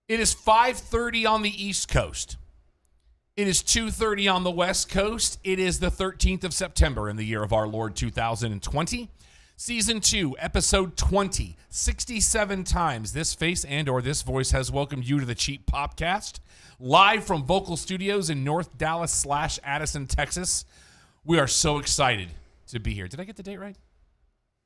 It is 5:30 on the East Coast. It is 2:30 on the West Coast. It is the 13th of September in the year of our Lord 2020. Season 2, Episode 20. 67 times this face and or this voice has welcomed you to the Cheap Popcast. Live from Vocal Studios in North Dallas / Addison, Texas. We are so excited to be here. Did I get the date right?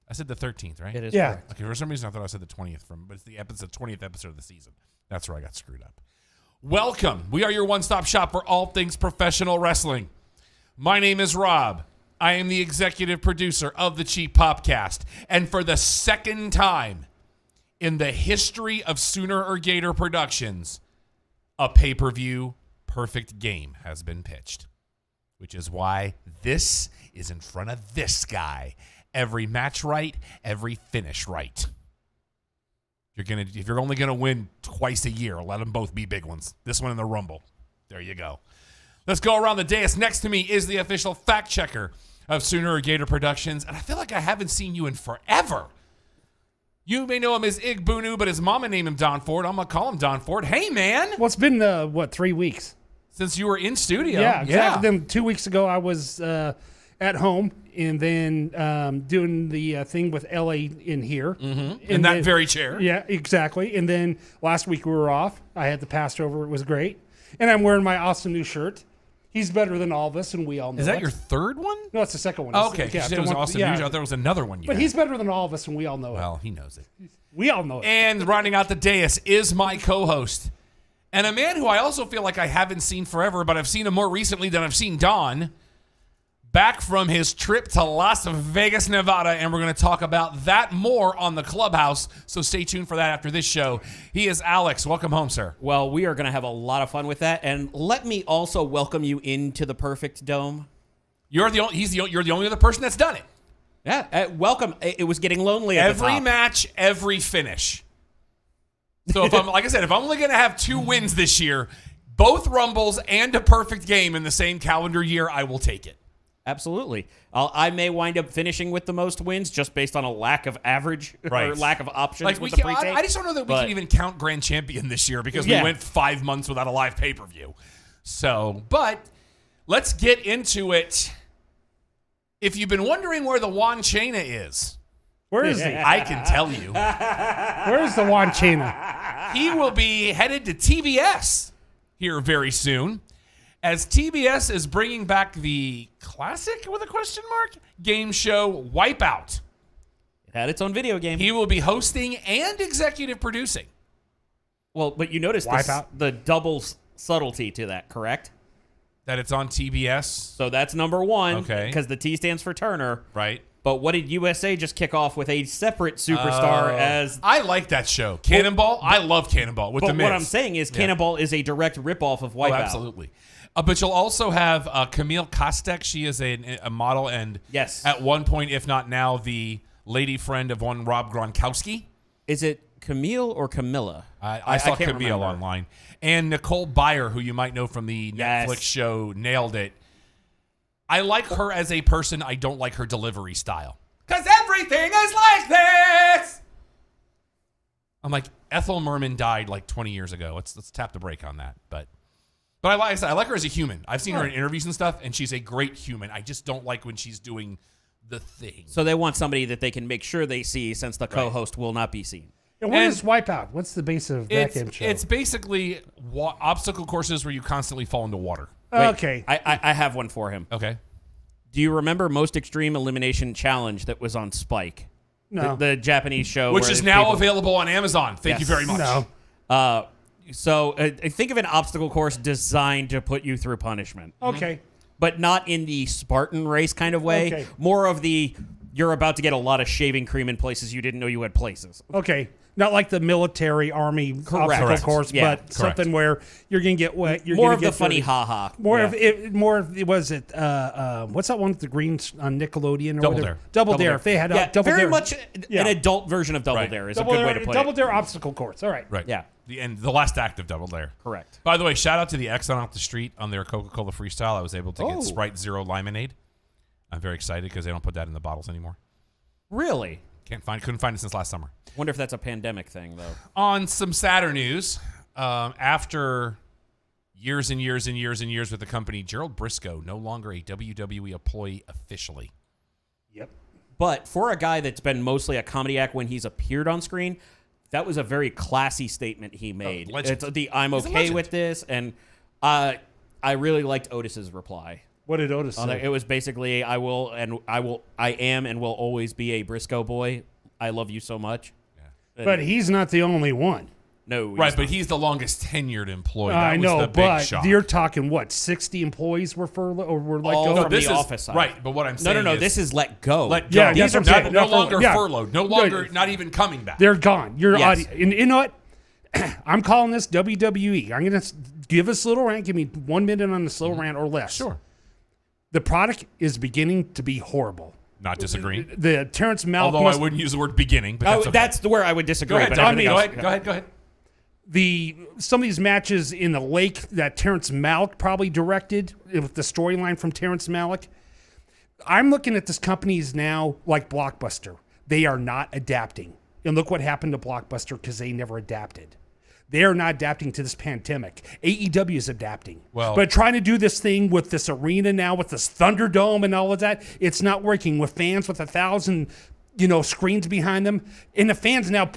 I said the 13th, right? It is correct. Okay, for some reason I thought I said the 20th, but it's the 20th episode of the season. That's where I got screwed up. Welcome. We are your one-stop shop for all things professional wrestling. My name is Rob. I am the executive producer of the Cheap Popcast. And for the second time in the history of Sooner or Gator Productions, a pay-per-view perfect game has been pitched, which is why this is in front of this guy. Every match right, every finish right. If you're only gonna win twice a year, let them both be big ones. This one in the Rumble. There you go. Let's go around the dais. Next to me is the official fact checker of Sooner or Gator Productions, and I feel like I haven't seen you in forever. You may know him as Ig Bunu, but his mama named him Don Ford. I'm gonna call him Don Ford. Hey, man! Well, it's been 3 weeks Since you were in studio. Yeah, exactly. Then 2 weeks ago, I was at home, and then doing the thing with LA in here. Mm-hmm. In that very chair. Yeah, exactly. And then last week we were off. I had the Passover. It was great. And I'm wearing my awesome new shirt. He's better than all of us, and we all know Is that it. your third one? No, it's the second one. Oh, okay. Yeah, It was awesome. yeah. I thought there was another one. But he's better than all of us, and we all know it. Well, he knows it. We all know it. And rounding out the dais is my co-host. And a man who I also feel like I haven't seen forever, but I've seen him more recently than I've seen Don. Back from his trip to Las Vegas, Nevada, and we're going to talk about that more on the Clubhouse, so stay tuned for that after this show. He is Alex. Welcome home, sir. Well, we are going to have a lot of fun with that, and let me also welcome you into the Perfect Dome. You're the only other person that's done it. Yeah, welcome. It was getting lonely at the top. Every match, every finish. So if I'm only going to have 2 wins this year, both Rumbles and a perfect game in the same calendar year, I will take it. Absolutely. I may wind up finishing with the most wins just based on a lack of average or lack of options with the pre-tape. I just don't know that we can even count Grand Champion this year because we went 5 months without a live pay-per-view. So, but let's get into it. If you've been wondering where the Juan Chena is, Where is he? I can tell you. Where's the Juan Chena? He will be headed to TBS here very soon, as TBS is bringing back the classic, with a question mark, game show Wipeout. It had its own video game. He will be hosting and executive producing. Well, but you notice the double subtlety to that, correct? That it's on TBS. So that's number one. Okay. Because the T stands for Turner. Right. But what did USA just kick off with a separate superstar as... I like that show. Cannonball. I love Cannonball with the Miz. What I'm saying is Cannonball is a direct ripoff of Wipeout. Oh, absolutely. But you'll also have Camille Kostek. She is a model and at one point, if not now, the lady friend of one Rob Gronkowski. Is it Camille or Camilla? I saw Camille online. And Nicole Byer, who you might know from the Netflix show Nailed It. I like her as a person. I don't like her delivery style. Because everything is like this. I'm like, Ethel Merman died like 20 years ago. Let's tap the brake on that. But I like her as a human. I've seen her in interviews and stuff, and she's a great human. I just don't like when she's doing the thing. So they want somebody that they can make sure they see, since the co-host will not be seen. And what is Wipeout? What's the base of that game show? It's basically obstacle courses where you constantly fall into water. Wait, okay. I have one for him. Okay. Do you remember Most Extreme Elimination Challenge that was on Spike? No. The Japanese show. Which is now available on Amazon. Thank you very much. No. So think of an obstacle course designed to put you through punishment. Okay. But not in the Spartan race kind of way. Okay. More of the, you're about to get a lot of shaving cream in places you didn't know you had places. Okay. Not like the military army obstacle course, but something where you're going to get wet. You're more gonna of get the funny ha-ha. More of it. Was it? What's that one with the green on Nickelodeon? Or Double whatever? Dare. Double Dare. If they had Double very Dare. much an adult version of Double Dare is a good way to put Double it. Dare obstacle course. All right. Right. Yeah. The last act of Double Dare. Correct. By the way, shout out to the Exxon off the street on their Coca-Cola Freestyle. I was able to get Sprite Zero Limonade. I'm very excited because they don't put that in the bottles anymore. Really? Couldn't find it since last summer. Wonder if that's a pandemic thing, though. On some sadder news, after years and years and years and years with the company, Gerald Briscoe no longer a WWE employee officially. Yep. But for a guy that's been mostly a comedy act when he's appeared on screen, that was a very classy statement he made. It's I'm okay with this, and I really liked Otis's reply. What did Otis say? It was basically, I am and will always be a Briscoe boy. I love you so much. Yeah. But he's not the only one. No, right, but he's the longest tenured employee. I know, but shock. you're talking what? 60 employees were furloughed or were let go from the office side. Right, but what I'm saying no. is This is let go. Let go. Yeah, These are no longer furloughed. No longer, Yeah. not even coming back. They're gone. Yes. And you know what? I'm calling this WWE. I'm going to give us a little rant. Give me 1 minute on this little rant or less. Sure. The product is beginning to be horrible. Not disagreeing. The Terrence Malick. Although I wouldn't use the word beginning, but that's okay. Where I would disagree. Go ahead, but Tommy. Go everything else- ahead. Some of these matches in the lake that Terrence Malick probably directed with the storyline from Terrence Malick. I'm looking at this companies now like Blockbuster. They are not adapting. And look what happened to Blockbuster because they never adapted. They are not adapting to this pandemic. AEW is adapting. But trying to do this thing with this arena now, with this Thunderdome and all of that, it's not working with fans with 1,000 screens behind them. And the fans now,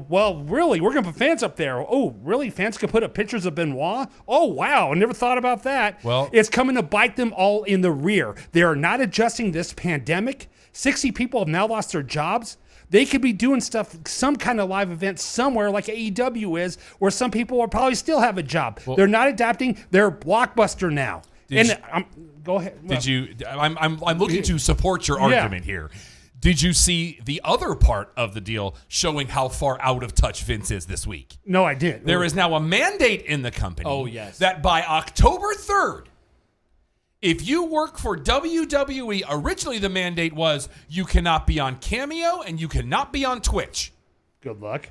well, really, we're going to put fans up there. Oh, really? Fans can put up pictures of Benoit? Oh, wow. I never thought about that. Well, it's coming to bite them all in the rear. They are not adjusting this pandemic. 60 people have now lost their jobs. They could be doing stuff, some kind of live event somewhere like AEW is, where some people will probably still have a job. Well, they're not adapting. They're Blockbuster now. Go ahead. I'm looking to support your argument here. Did you see the other part of the deal showing how far out of touch Vince is this week? No, I did. There is now a mandate in the company that by October 3rd, if you work for WWE, originally the mandate was you cannot be on Cameo and you cannot be on Twitch. Good luck.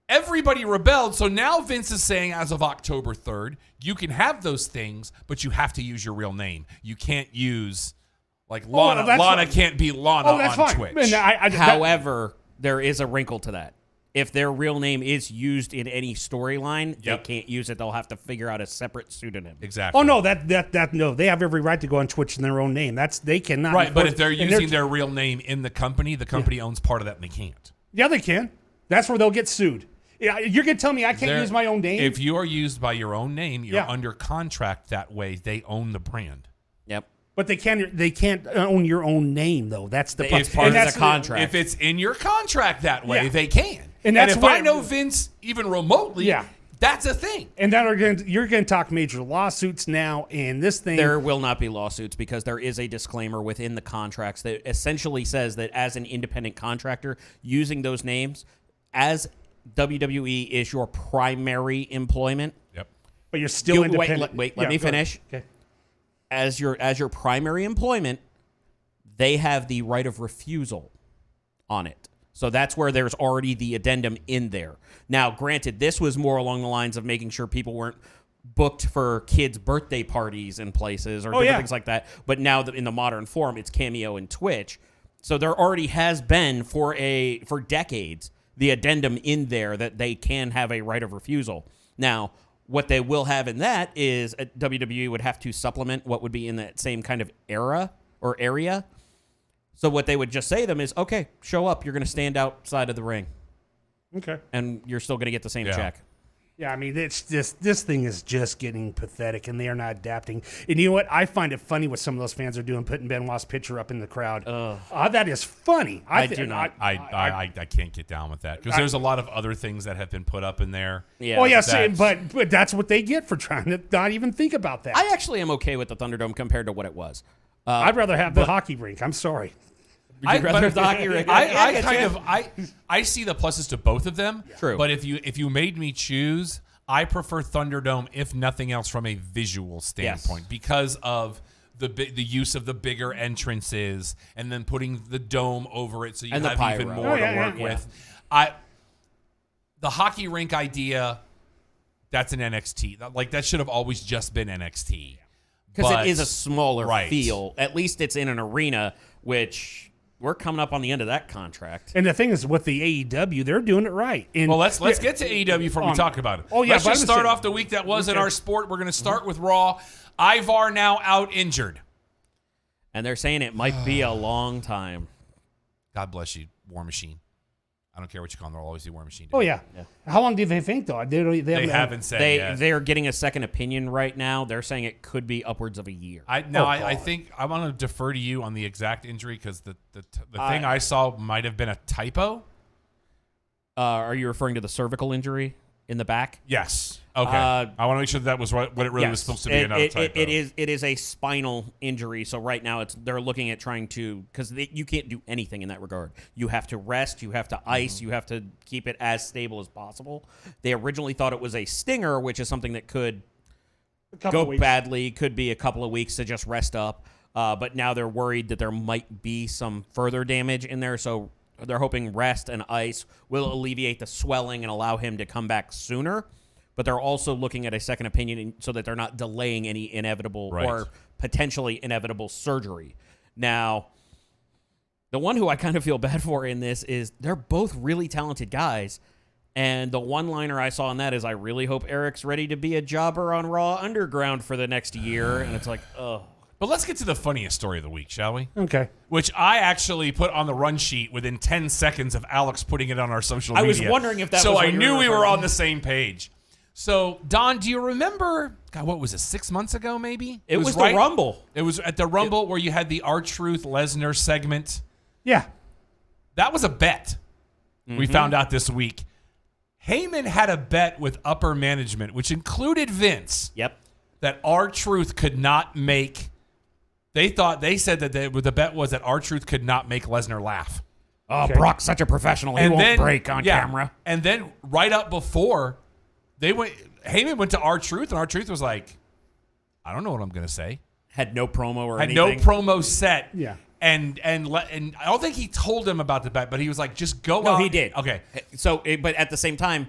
Everybody rebelled, so now Vince is saying as of October 3rd, you can have those things, but you have to use your real name. You can't use... Like Lana, Lana can't be Lana on Twitch. However, there is a wrinkle to that. If their real name is used in any storyline, they can't use it. They'll have to figure out a separate pseudonym. Exactly. Oh no, no. They have every right to go on Twitch in their own name. They cannot. Right, but if they're using their real name in the company owns part of that, and they can't. Yeah, they can. That's where they'll get sued. You're gonna tell me I can't use my own name? If you are used by your own name, you're under contract that way. They own the brand. Yep. But they can't own your own name though. That's the part. It's part of the contract. If it's in your contract that way, they can. And if I know Vince even remotely, that's a thing. And then you're going to talk major lawsuits now, and this thing. There will not be lawsuits because there is a disclaimer within the contracts that essentially says that as an independent contractor, using those names as WWE is your primary employment. Yep. But you're still independent. Wait, let me finish. Okay. As your primary employment, they have the right of refusal on it. So that's where there's already the addendum in there. Now, granted, this was more along the lines of making sure people weren't booked for kids' birthday parties and places or different things like that. But now that in the modern form, it's Cameo and Twitch. So there already has been for decades the addendum in there that they can have a right of refusal. Now, what they will have in that is WWE would have to supplement what would be in that same kind of era or area. So what they would just say to them is, okay, show up. You're going to stand outside of the ring. Okay. And you're still going to get the same check. Yeah, I mean, it's just this thing is just getting pathetic, and they are not adapting. And you know what? I find it funny what some of those fans are doing, putting Benoit's picture up in the crowd. That is funny. I do not. I can't get down with that because there's a lot of other things that have been put up in there. Yeah. Oh yeah, but that's what they get for trying to not even think about that. I actually am okay with the Thunderdome compared to what it was. I'd rather have the hockey rink. I'm sorry. I see the pluses to both of them. True. But if you made me choose, I prefer Thunderdome, if nothing else, from a visual standpoint because of the use of the bigger entrances and then putting the dome over it so you have even more to work with. The hockey rink idea, that's an NXT. Like that should have always just been NXT. Because it is a smaller feel. At least it's in an arena, which we're coming up on the end of that contract. And the thing is, with the AEW, they're doing it right. And Well, let's get to AEW before we talk about it. Oh, yeah, Let's but just I'm start saying- off the week that was in Okay. our sport. We're going to start with Raw. Ivar now out injured. And they're saying it might be a long time. God bless you, War Machine. I don't care what you call them. They'll always be War Machine. Oh, yeah. How long do they think, though? They haven't said yet. They're getting a second opinion right now. They're saying it could be upwards of a year. I God. think I want to defer to you on the exact injury because the thing I saw might have been a typo. Are you referring to the cervical injury in the back? Yes. Okay. Uh, I want to make sure that was what it really was supposed to be. Not a typo. It is a spinal injury. So right now they're looking at trying to, because you can't do anything in that regard. You have to rest. You have to ice. You have to keep it as stable as possible. They originally thought it was a stinger, which is something that could go badly. Could be a couple of weeks to just rest up. But now they're worried that there might be some further damage in there. So they're hoping rest and ice will alleviate the swelling and allow him to come back sooner. But they're also looking at a second opinion so that they're not delaying any inevitable or potentially inevitable surgery. Now, the one who I kind of feel bad for in this is they're both really talented guys. And the one-liner I saw in that is, I really hope Eric's ready to be a jobber on Raw Underground for the next year. And it's like, ugh. But let's get to the funniest story of the week, shall we? Okay. Which I actually put on the run sheet within 10 seconds of Alex putting it on our social media. I was wondering if that so was I what you knew were we were referring on to. the same page. So, Don, do you remember, God, what was it, 6 months ago maybe? It was right- the Rumble. It was at the Rumble where you had the R-Truth Lesnar segment. Yeah. That was a bet. We found out this week. Heyman had a bet with upper management, which included Vince, Yep. that R-Truth could not make. They said that the bet was that R-Truth could not make Lesnar laugh. Oh, Okay. Brock's such a professional. He won't break on camera. And then right up before, Heyman went to R-Truth, and R-Truth was like, I don't know what I'm going to say. Had no promo or Had anything. no promo set. Yeah. And I don't think he told him about the bet, but he was like, just go No, out. he did. Okay. So, but at the same time,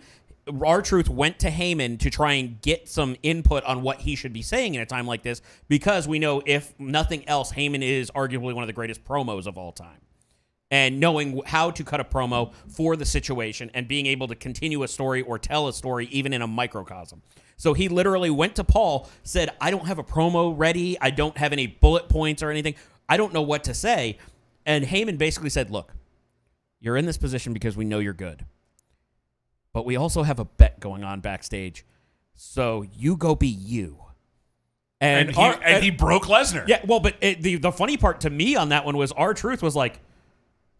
R-Truth went to Heyman to try and get some input on what he should be saying in a time like this, because we know, if nothing else, Heyman is arguably one of the greatest promos of all time. And knowing how to cut a promo for the situation and being able to continue a story or tell a story even in a microcosm. So he literally went to Paul, said, I don't have a promo ready. I don't have any bullet points or anything. I don't know what to say. And Heyman basically said, look, you're in this position because we know you're good. But we also have a bet going on backstage. So you go be you. And he broke Lesnar. Yeah, well, but the funny part to me on that one was R-Truth was like,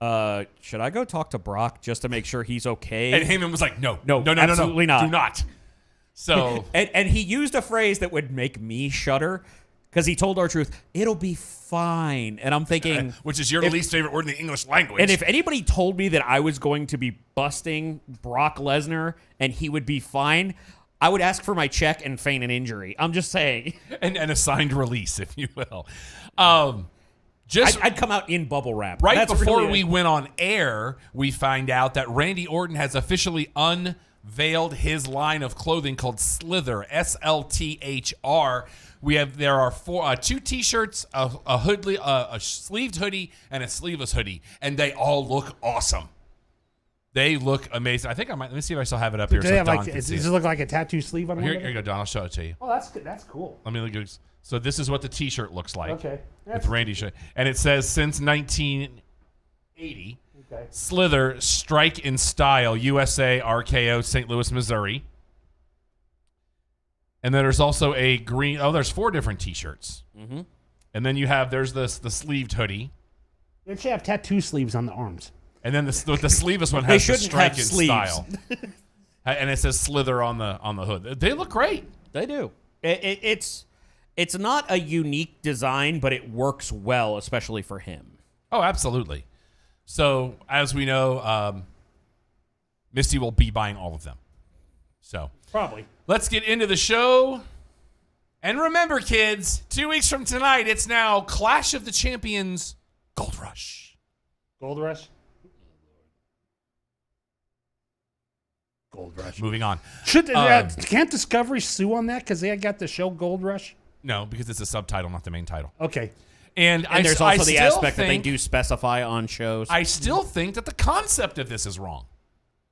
should I go talk to Brock just to make sure he's okay? And Heyman was like, no, absolutely not. Do not. So and he used a phrase that would make me shudder, because he told R-Truth, it'll be fine. And I'm thinking, which is your least favorite word in the English language. and if anybody told me that I was going to be busting Brock Lesnar and he would be fine, I would ask for my check and feign an injury. I'm just saying. and a signed release, if you will. I'd come out in bubble wrap. Right That's before really we it. went on air, we find out that Randy Orton has officially unveiled his line of clothing called Slither, SLTHR. There are two T-shirts, a hoodie, a sleeved hoodie, and a sleeveless hoodie, and they all look awesome. They look amazing. I think I might. Let me see if I still have it up here. Do So they have Don like? can Does see it it. look like a tattoo sleeve on one Here of you it? go, Don. I'll show it to you. Oh, that's good. That's cool. Let me look at this. So this is what the T-shirt looks like. Okay. With Randy shirt, and it says since 1980, Okay. Slither, strike in style, USA, RKO, St. Louis, Missouri. And then there's also a green. Oh, there's 4 different T-shirts. Mm-hmm. And then there's the sleeved hoodie, They should have tattoo sleeves on the arms. and then the sleeveless one They has the shouldn't strike have in sleeves. style, and it says Slither on the hood. They look great. They do. It's not a unique design, but it works well, especially for him. Oh, absolutely. So as we know, Misty will be buying all of them. So Probably. let's get into the show. And remember, kids, 2 weeks from tonight, it's now Clash of the Champions Gold Rush. Gold Rush. Gold Rush. Moving on. Can't Discovery sue on that because they got the show Gold Rush? No, because it's a subtitle, not the main title. Okay. And there's I also the still aspect that they think- do specify on shows. I still think that the concept of this is wrong.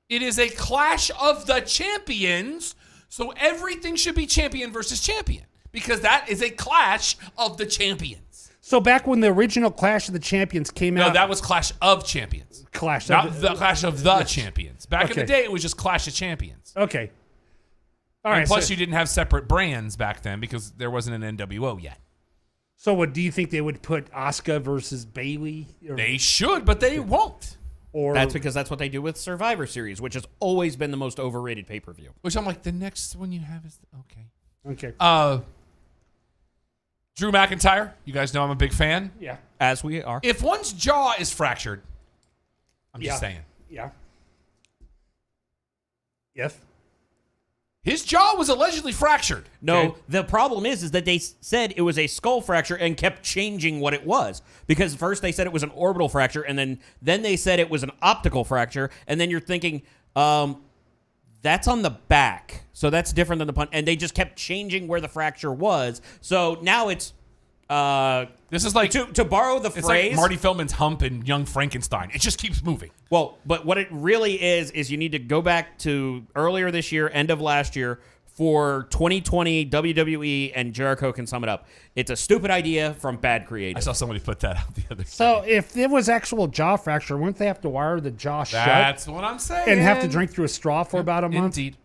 It is a clash of the champions, so everything should be champion versus champion because that is a clash of the champions. So back when the original Clash of the Champions came No, out, that was Clash of Champions. Clash Not of the Clash of the Champions. Back in the Okay. day, it was just Clash of Champions. Okay. All And right. plus, so, you didn't have separate brands back then because there wasn't an NWO yet. so what do you think they would put Asuka versus Bailey? They should, but they won't. Or That's because that's what they do with Survivor Series, which has always been the most overrated pay-per-view. Which I'm like, the next one you have is okay. okay. Drew McIntyre. You guys know I'm a big fan. Yeah. As we are. If one's jaw is fractured, I'm just Yeah. saying. Yeah. If. His jaw was allegedly fractured. No, okay? the problem is that they said it was a skull fracture and kept changing what it was. Because first they said it was an orbital fracture, and then they said it was an optical fracture, and then you're thinking, that's on the back, so that's different than the punch. And they just kept changing where the fracture was. So now it's This is like to borrow the it's phrase. like Marty Feldman's hump in Young Frankenstein. It just keeps moving. Well, but what it really is you need to go back to earlier this year, end of last year, for 2020 WWE, and Jericho can sum it up. It's a stupid idea from bad I creative. saw somebody put that out the other day. So if it was actual jaw fracture, wouldn't they have to wire the jaw shut That's what I'm saying. and have to drink through a straw for about a month? Indeed.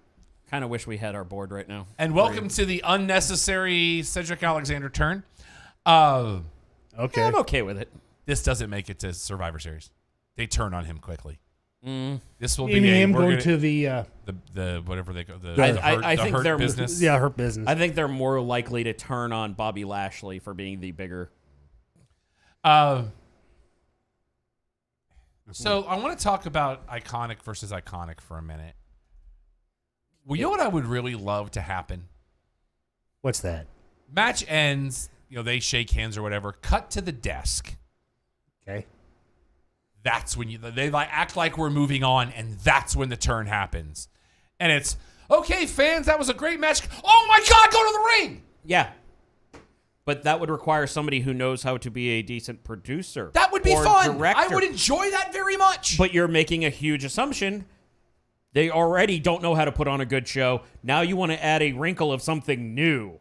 Kind of wish we had our board right now. And welcome to the unnecessary Cedric Alexander turn. Uh, Okay. I'm okay with it. this doesn't make it to Survivor Series. They turn on him quickly. This will In be him we're going gonna- to the the whatever they go I the think hurt they're- business. her business. I think they're more likely to turn on Bobby Lashley for being the bigger. So I want to talk about iconic versus iconic for a minute. Well, you know what I would really love to happen? What's that? Match ends, they shake hands or whatever. Cut to the desk. Okay. That's when they like act like we're moving on, and that's when the turn happens. And it's okay, fans. That was a great match. Oh my God, go to the ring. Yeah. But that would require somebody who knows how to be a decent producer. That would be or fun. Director. I would enjoy that very much. But you're making a huge assumption. They already don't know how to put on a good show. Now you want to add a wrinkle of something new.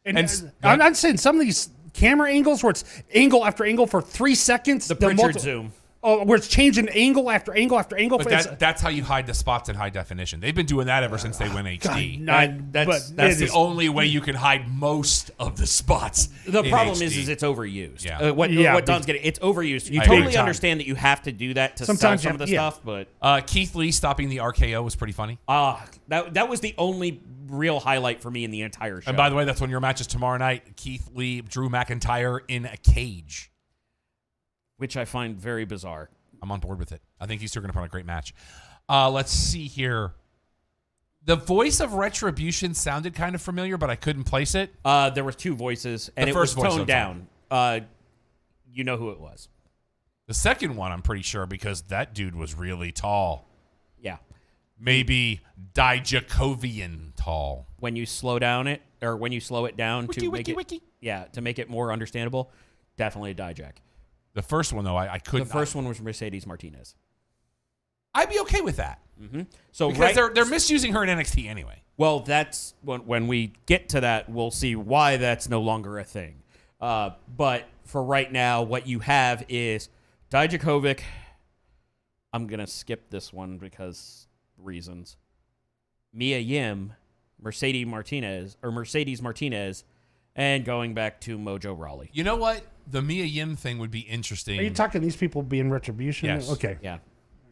And I'm saying some of these camera angles where it's angle after angle for 3 seconds. The Pritchard zoom. Oh, where it's changing angle after angle after angle. But that's how you hide the spots in high definition. They've been doing that ever since they went HD. That's That's the only way you can hide most of the spots. The in problem HD. is it's overused. Yeah. What Don's getting, it's overused. You I agree. totally Big time. understand that you have to do that to Sometimes sell you some of the have- stuff, but Keith Lee stopping the RKO was pretty funny. that was the only real highlight for me in the entire show. And by the way, that's one of your matches tomorrow night. Keith Lee, Drew McIntyre in a cage. which I find very bizarre. I'm on board with it. I think these two are going to put on a great match. Let's see here. The voice of Retribution sounded kind of familiar, but I couldn't place it. There was two voices, and The it first was voice toned I'm down. You know who it was. The second one, I'm pretty sure, because that dude was really tall. Yeah. Maybe Dijakovian tall. When you slow down it, or when you slow it down to make it, yeah, to make it more understandable, definitely a Dijak. The first one, though, I couldn't. The first one was Mercedes Martinez. I'd be okay with that. So Because they're misusing her in NXT anyway. Well, that's when we get to that, we'll see why that's no longer a thing. But for right now, what you have is Dijakovic. I'm going to skip this one because reasons. Mia Yim, Mercedes Martinez, and going back to Mojo Rawley. You know what? The Mia Yim thing would be interesting. Are you talking these people being Retribution? Yes. Okay. Yeah.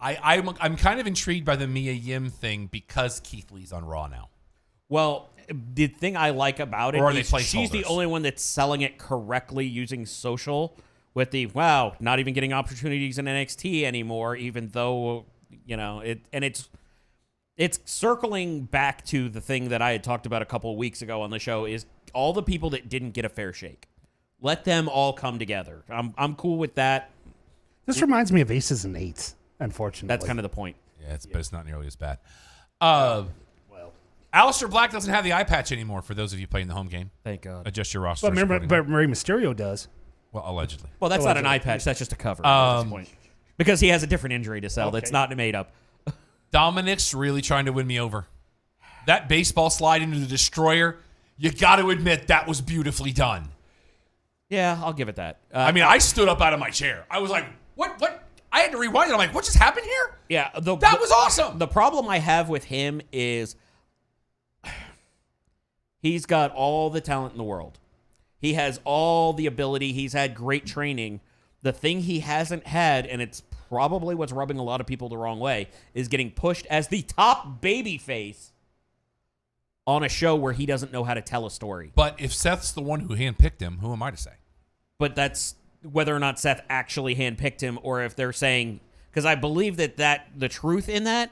I'm kind of intrigued by the Mia Yim thing because Keith Lee's on Raw now. Well, the thing I like about it Or are they is she's the placeholders? only one that's selling it correctly using social with the, wow, not even getting opportunities in NXT anymore, even though, it's circling back to the thing that I had talked about a couple of weeks ago on the show is all the people that didn't get a fair shake. Let them all come together. I'm cool with that. This reminds me of Aces and Eights, unfortunately. That's kind of the point. Yeah, but it's not nearly as bad. Aleister Black doesn't have the eye patch anymore for those of you playing the home game. Thank God. Adjust your roster. But remember, accordingly. but Rey Mysterio does. Well, allegedly. Well, that's not an eye patch. That's just a cover at this point. Because he has a different injury to sell that's not made up. Dominic's really trying to win me over. That baseball slide into the Destroyer, you got to admit that was beautifully done. Yeah, I'll give it that. I mean, I stood up out of my chair. I was like, what? I had to rewind it. I'm like, what just happened here? Yeah. That was awesome. The problem I have with him is he's got all the talent in the world. He has all the ability. He's had great training. The thing he hasn't had, and it's probably what's rubbing a lot of people the wrong way, is getting pushed as the top babyface on a show where he doesn't know how to tell a story. But if Seth's the one who handpicked him, who am I to say? But that's whether or not Seth actually handpicked him, or if they're saying, because I believe that the truth in that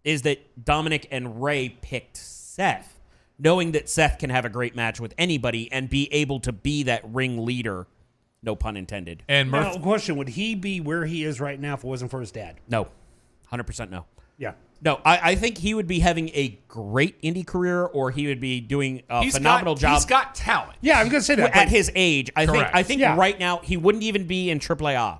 is that Dominic and Ray picked Seth, knowing that Seth can have a great match with anybody and be able to be that ring leader, no pun intended. And Now, question, would he be where he is right now if it wasn't for his dad? No. 100% no. Yeah. No, I think he would be having a great indie career, or he would be doing a phenomenal job. He's got talent. Yeah, I'm going to say that. At his age. I think Yeah. right now he wouldn't even be in AAA.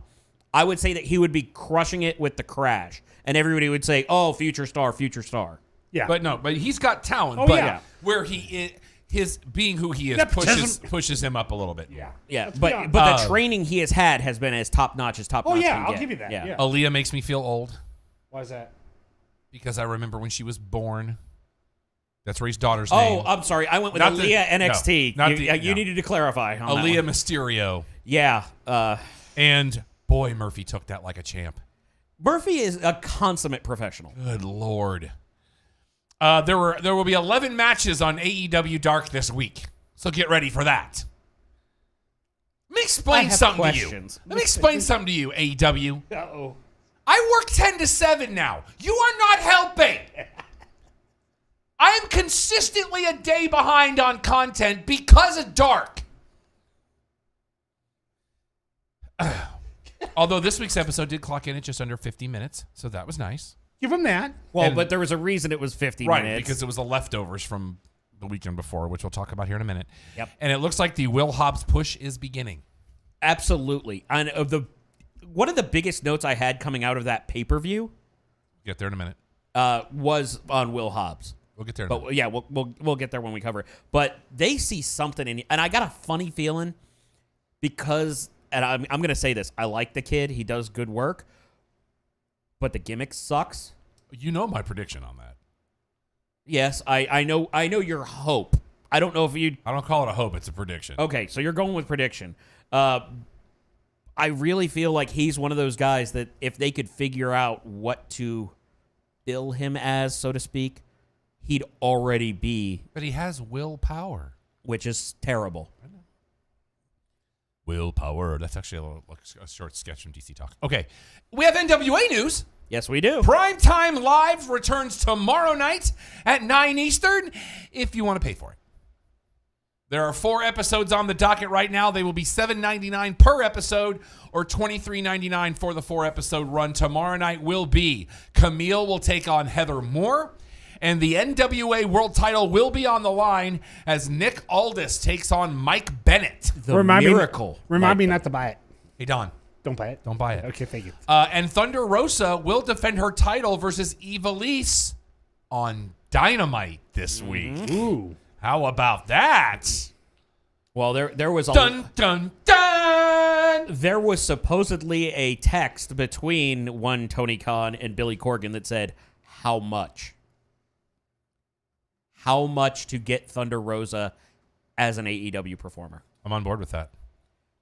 I would say that he would be crushing it with the Crash. And everybody would say, oh, future star, future star. Yeah. But he's got talent. Oh, but yeah. where he is, his being who he is Nepotism. pushes him up a little bit. Yeah. Yeah, but the training he has had has been as top-notch as top-notch Oh, yeah, can I'll get. give you that. Yeah. Aaliyah makes me feel old Why is that? because I remember when she was born. That's Ray's daughter's name. Oh, I'm sorry. I went with Not the- Aaliyah NXT. no, not you the- you no. needed to clarify on that Aaliyah one. Mysterio. Yeah. And boy, Murphy took that like a champ. Murphy is a consummate professional. Good Lord. There will be 11 matches on AEW Dark this week. So get ready for that. Let me I explain have something questions. to you. Let me explain something to you, AEW. Uh-oh. I work 10 to 7 now. You are not helping. I am consistently a day behind on content because of Dark. Although this week's episode did clock in at just under 50 minutes, so that was nice. Give him that. Well, And- but there was a reason it was 50 Right, minutes. because it was the leftovers from the weekend before, which we'll talk about here in a minute. Yep. And it looks like the Will Hobbs push is beginning. Absolutely. And one of the biggest notes I had coming out of that pay-per-view Get there in a minute. was on Will Hobbs. We'll get there in a minute. But yeah, we'll get there when we cover it. But they see something in you, and I got a funny feeling because, and I'm going to say this, I like the kid, he does good work, but the gimmick sucks. You know my prediction on that. Yes, I know your hope. I don't know if you. I don't call it a hope, it's a prediction. Okay, so you're going with prediction. I really feel like he's one of those guys that if they could figure out what to bill him as, so to speak, he'd already be, But he has willpower. which is terrible. Willpower. That's actually a short sketch from DC Talk. Okay. We have NWA news. Yes, we do. Primetime Live returns tomorrow night at 9 Eastern if you want to pay for it. There are 4 episodes on the docket right now. They will be $7.99 per episode or $23.99 for the 4-episode run. Tomorrow night will be Camille will take on Heather Moore, and the NWA World title will be on the line as Nick Aldis takes on Mike Bennett. The miracle. Remind me not to buy it. Hey, Don, Don't buy it. don't buy it. Okay, thank you. And Thunder Rosa will defend her title versus Ivelisse on Dynamite this week. Ooh. How about that? Well, there was Dun, dun, dun! there was supposedly a text between one Tony Khan and Billy Corgan that said, "How much? How much to get Thunder Rosa as an AEW performer?" I'm on board with that.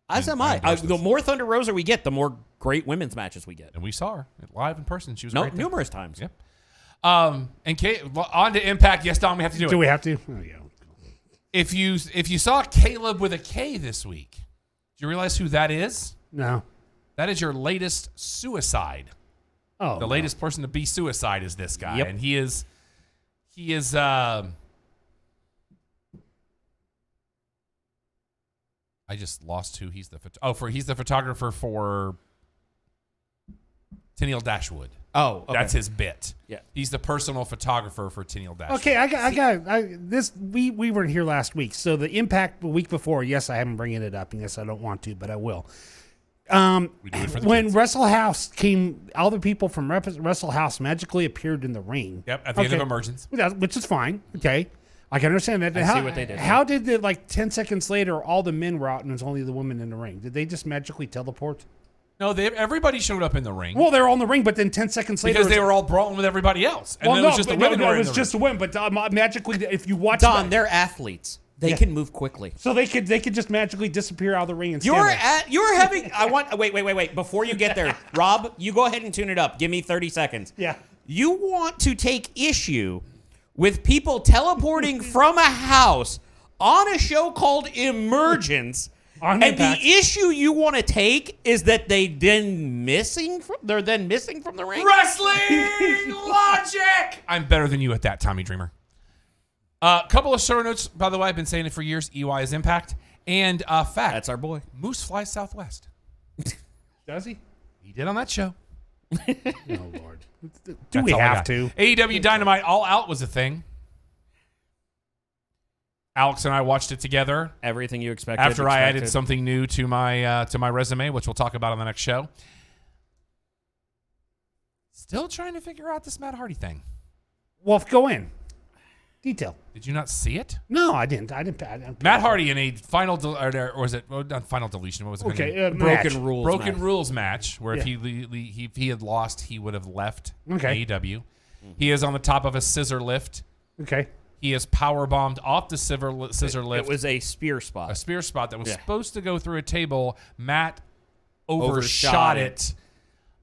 As am I I. endorse The this. more Thunder Rosa we get, the more great women's matches we get. And we saw her live in person. She was No, great there. numerous times. Yep. And on to Impact. Yes, Don, we have to do it. Do we have to? Oh, yeah. If you saw Caleb with a K this week, do you realize who that is? No. That is your latest suicide. Oh. The latest person to be suicide is this guy, Yep. and he is. I just lost who he's the. He's the photographer for Tennille Dashwood. Oh, okay. That's his bit. Yeah. He's the personal photographer for Tennille Dash. Okay, we weren't here last week, so the Impact the week before. Yes, I haven't bringing it up, and yes, I don't want to, but I will. We do it for the When kids. Wrestle House came, all the people from Wrestle House magically appeared in the ring. Yep, at the end of Emergence. Which is fine. Okay, I can understand that. I see what they did. How did the 10 seconds later all the men were out and it was only the women in the ring? Did they just magically teleport? No, everybody showed up in the ring. Well, they were all in the ring, but then 10 seconds later, because they were all brawling with everybody else. And then it was just the women who were it in was the just ring. the women. But magically, if you watch Don, that, they're athletes. They can move quickly. so they could just magically disappear out of the ring and stand You're there. you're having. I want. Wait. Before you get there, Rob, you go ahead and tune it up. Give me 30 seconds. Yeah. You want to take issue with people teleporting from a house on a show called Emergence. On And Impact. the issue you want to take is that they're then missing from the ring. Wrestling logic. I'm better than you at that, Tommy Dreamer. Couple of show notes, by the way. I've been saying it for years. EY is Impact. And fact. That's our boy. Moose flies southwest. Does he? He did on that show. Oh Lord. Do That's we all I have got. to? AEW Dynamite All Out was a thing. Alex and I watched it together Everything you expected. after I added something new to my resume, which we'll talk about on the next show. Still trying to figure out this Matt Hardy thing. Well, go in. Detail. Did you not see it? No, I didn't. Matt Hardy in a final, or was it not final deletion? What was it? Okay, Broken match. rules. Broken match. rules match, where if Yeah. if he had lost, he would have left Okay. AEW. He is on the top of a scissor lift. Okay. He is power bombed off the scissor lift. It was a spear spot. A spear spot that was Yeah. supposed to go through a table. Matt overshot Overshot it.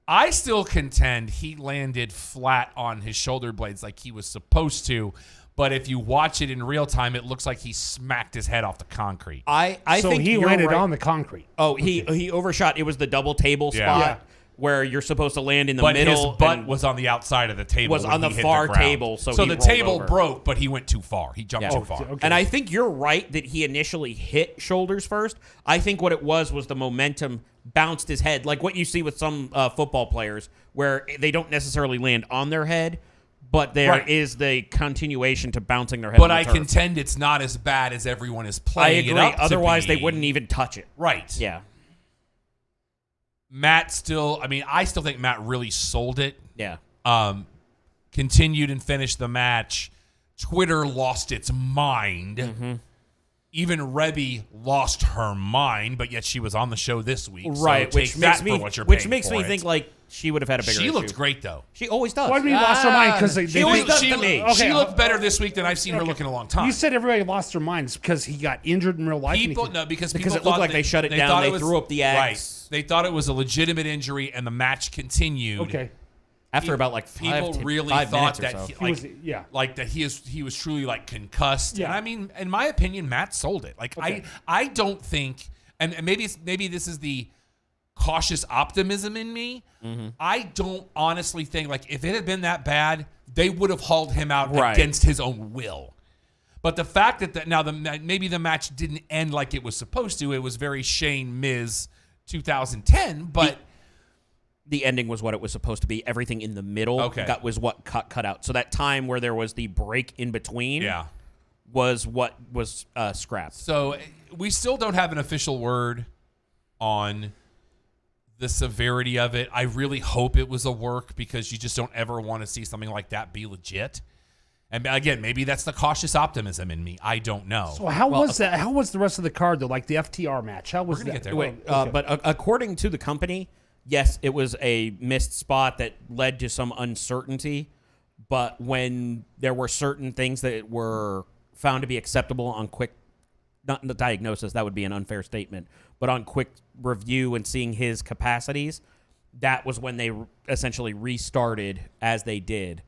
I still contend he landed flat on his shoulder blades like he was supposed to. But if you watch it in real time, it looks like he smacked his head off the concrete. I So think he you're landed right. on the concrete. Oh, he overshot. It was the double table Yeah. spot Yeah. where you're supposed to land in the But middle. his butt and- was on the outside of the table. Was when on he the hit far ground. table, so he the rolled table over. broke, but he went too far. He jumped Yeah. too far. Okay. And I think you're right that he initially hit shoulders first. I think what it was the momentum bounced his head, like what you see with some football players, where they don't necessarily land on their head, but there is Right. the continuation to bouncing their head. But on the I turf. contend it's not as bad as everyone is I playing agree. it up to Otherwise, be. they wouldn't even touch it. Right. Yeah. Matt still, I still think Matt really sold it. Yeah. Continued and finished the match. Twitter lost its mind. Mm-hmm. Even Rebby lost her mind, but yet she was on the show this week. Right. So Which take makes that me for what you're which paying makes for me it. think like she would have had a bigger She issue. looked great though. She always does. Why do we lost our mind? Because She always does she, to me. Okay, she looked better this week than I've seen her look in a long time. You said everybody lost their minds because he got injured in real life. and he People could- no because Because people it looked thought like they shut it down, thought they was- threw up the X. Right. They thought it was a legitimate injury, and the match continued. Okay. After about like People really 5 thought minutes or that so. he, He like, was- yeah. like that he was truly like concussed. Yeah. And I mean, in my opinion, Matt sold it. Like Okay. I don't think, and maybe this is the cautious optimism in me. Mm-hmm. I don't honestly think like if it had been that bad, they would have hauled him out Right. against his own will. But the fact that now maybe the match didn't end like it was supposed to. It was very Shane Miz 2010, but. The ending was what it was supposed to be. Everything in the middle Okay. was what cut out. So that time where there was the break in between Yeah. was what was scrapped. So we still don't have an official word on the severity of it. I really hope it was a work because you just don't ever want to see something like that be legit. And again, maybe that's the cautious optimism in me. I don't know. So how was that? How was the rest of the card though? Like the FTR match? How was We're gonna that? get there. Wait, Okay. but according to the company, yes, it was a missed spot that led to some uncertainty. But when there were certain things that were found to be acceptable on quick, not the diagnosis, that would be an unfair statement, but on quick review and seeing his capacities, that was when they essentially restarted as they did.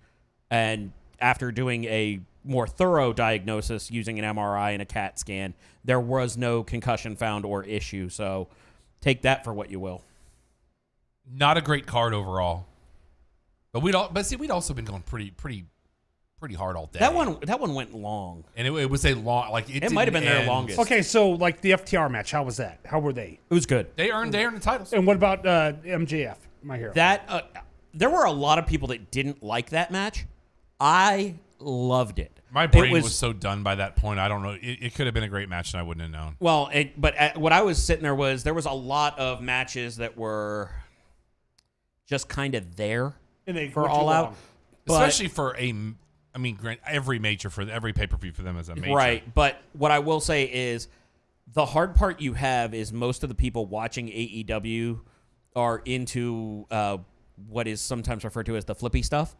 And after doing a more thorough diagnosis using an MRI and a CAT scan, there was no concussion found or issue. So take that for what you will. Not a great card overall. But we'd also been going pretty hard all day. That one went long. And it was a long like It might have been their didn't end. longest. Okay, so like the FTR match, how was that? How were they? It was good. They earned the titles. And what about MJF, my hero? That there were a lot of people that didn't like that match. I loved it. My brain was so done by that point. I don't know. It could have been a great match, and I wouldn't have known. Well, what I was sitting there was a lot of matches that were just kind of there for All Out. Especially for every major for every pay-per-view for them as a major. Right, but what I will say is the hard part you have is most of the people watching AEW are into what is sometimes referred to as the flippy stuff.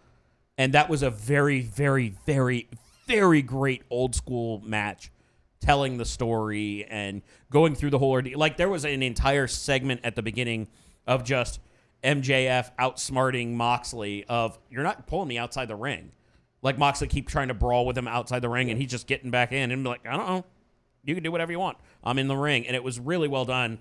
And that was a very, very, very, very great old school match, telling the story and going through the whole ordeal. Like, there was an entire segment at the beginning of just MJF outsmarting Moxley of, you're not pulling me outside the ring. Like, Moxley keep trying to brawl with him outside the ring, and he's just getting back in and be like, I don't know. You can do whatever you want. I'm in the ring. And it was really well done.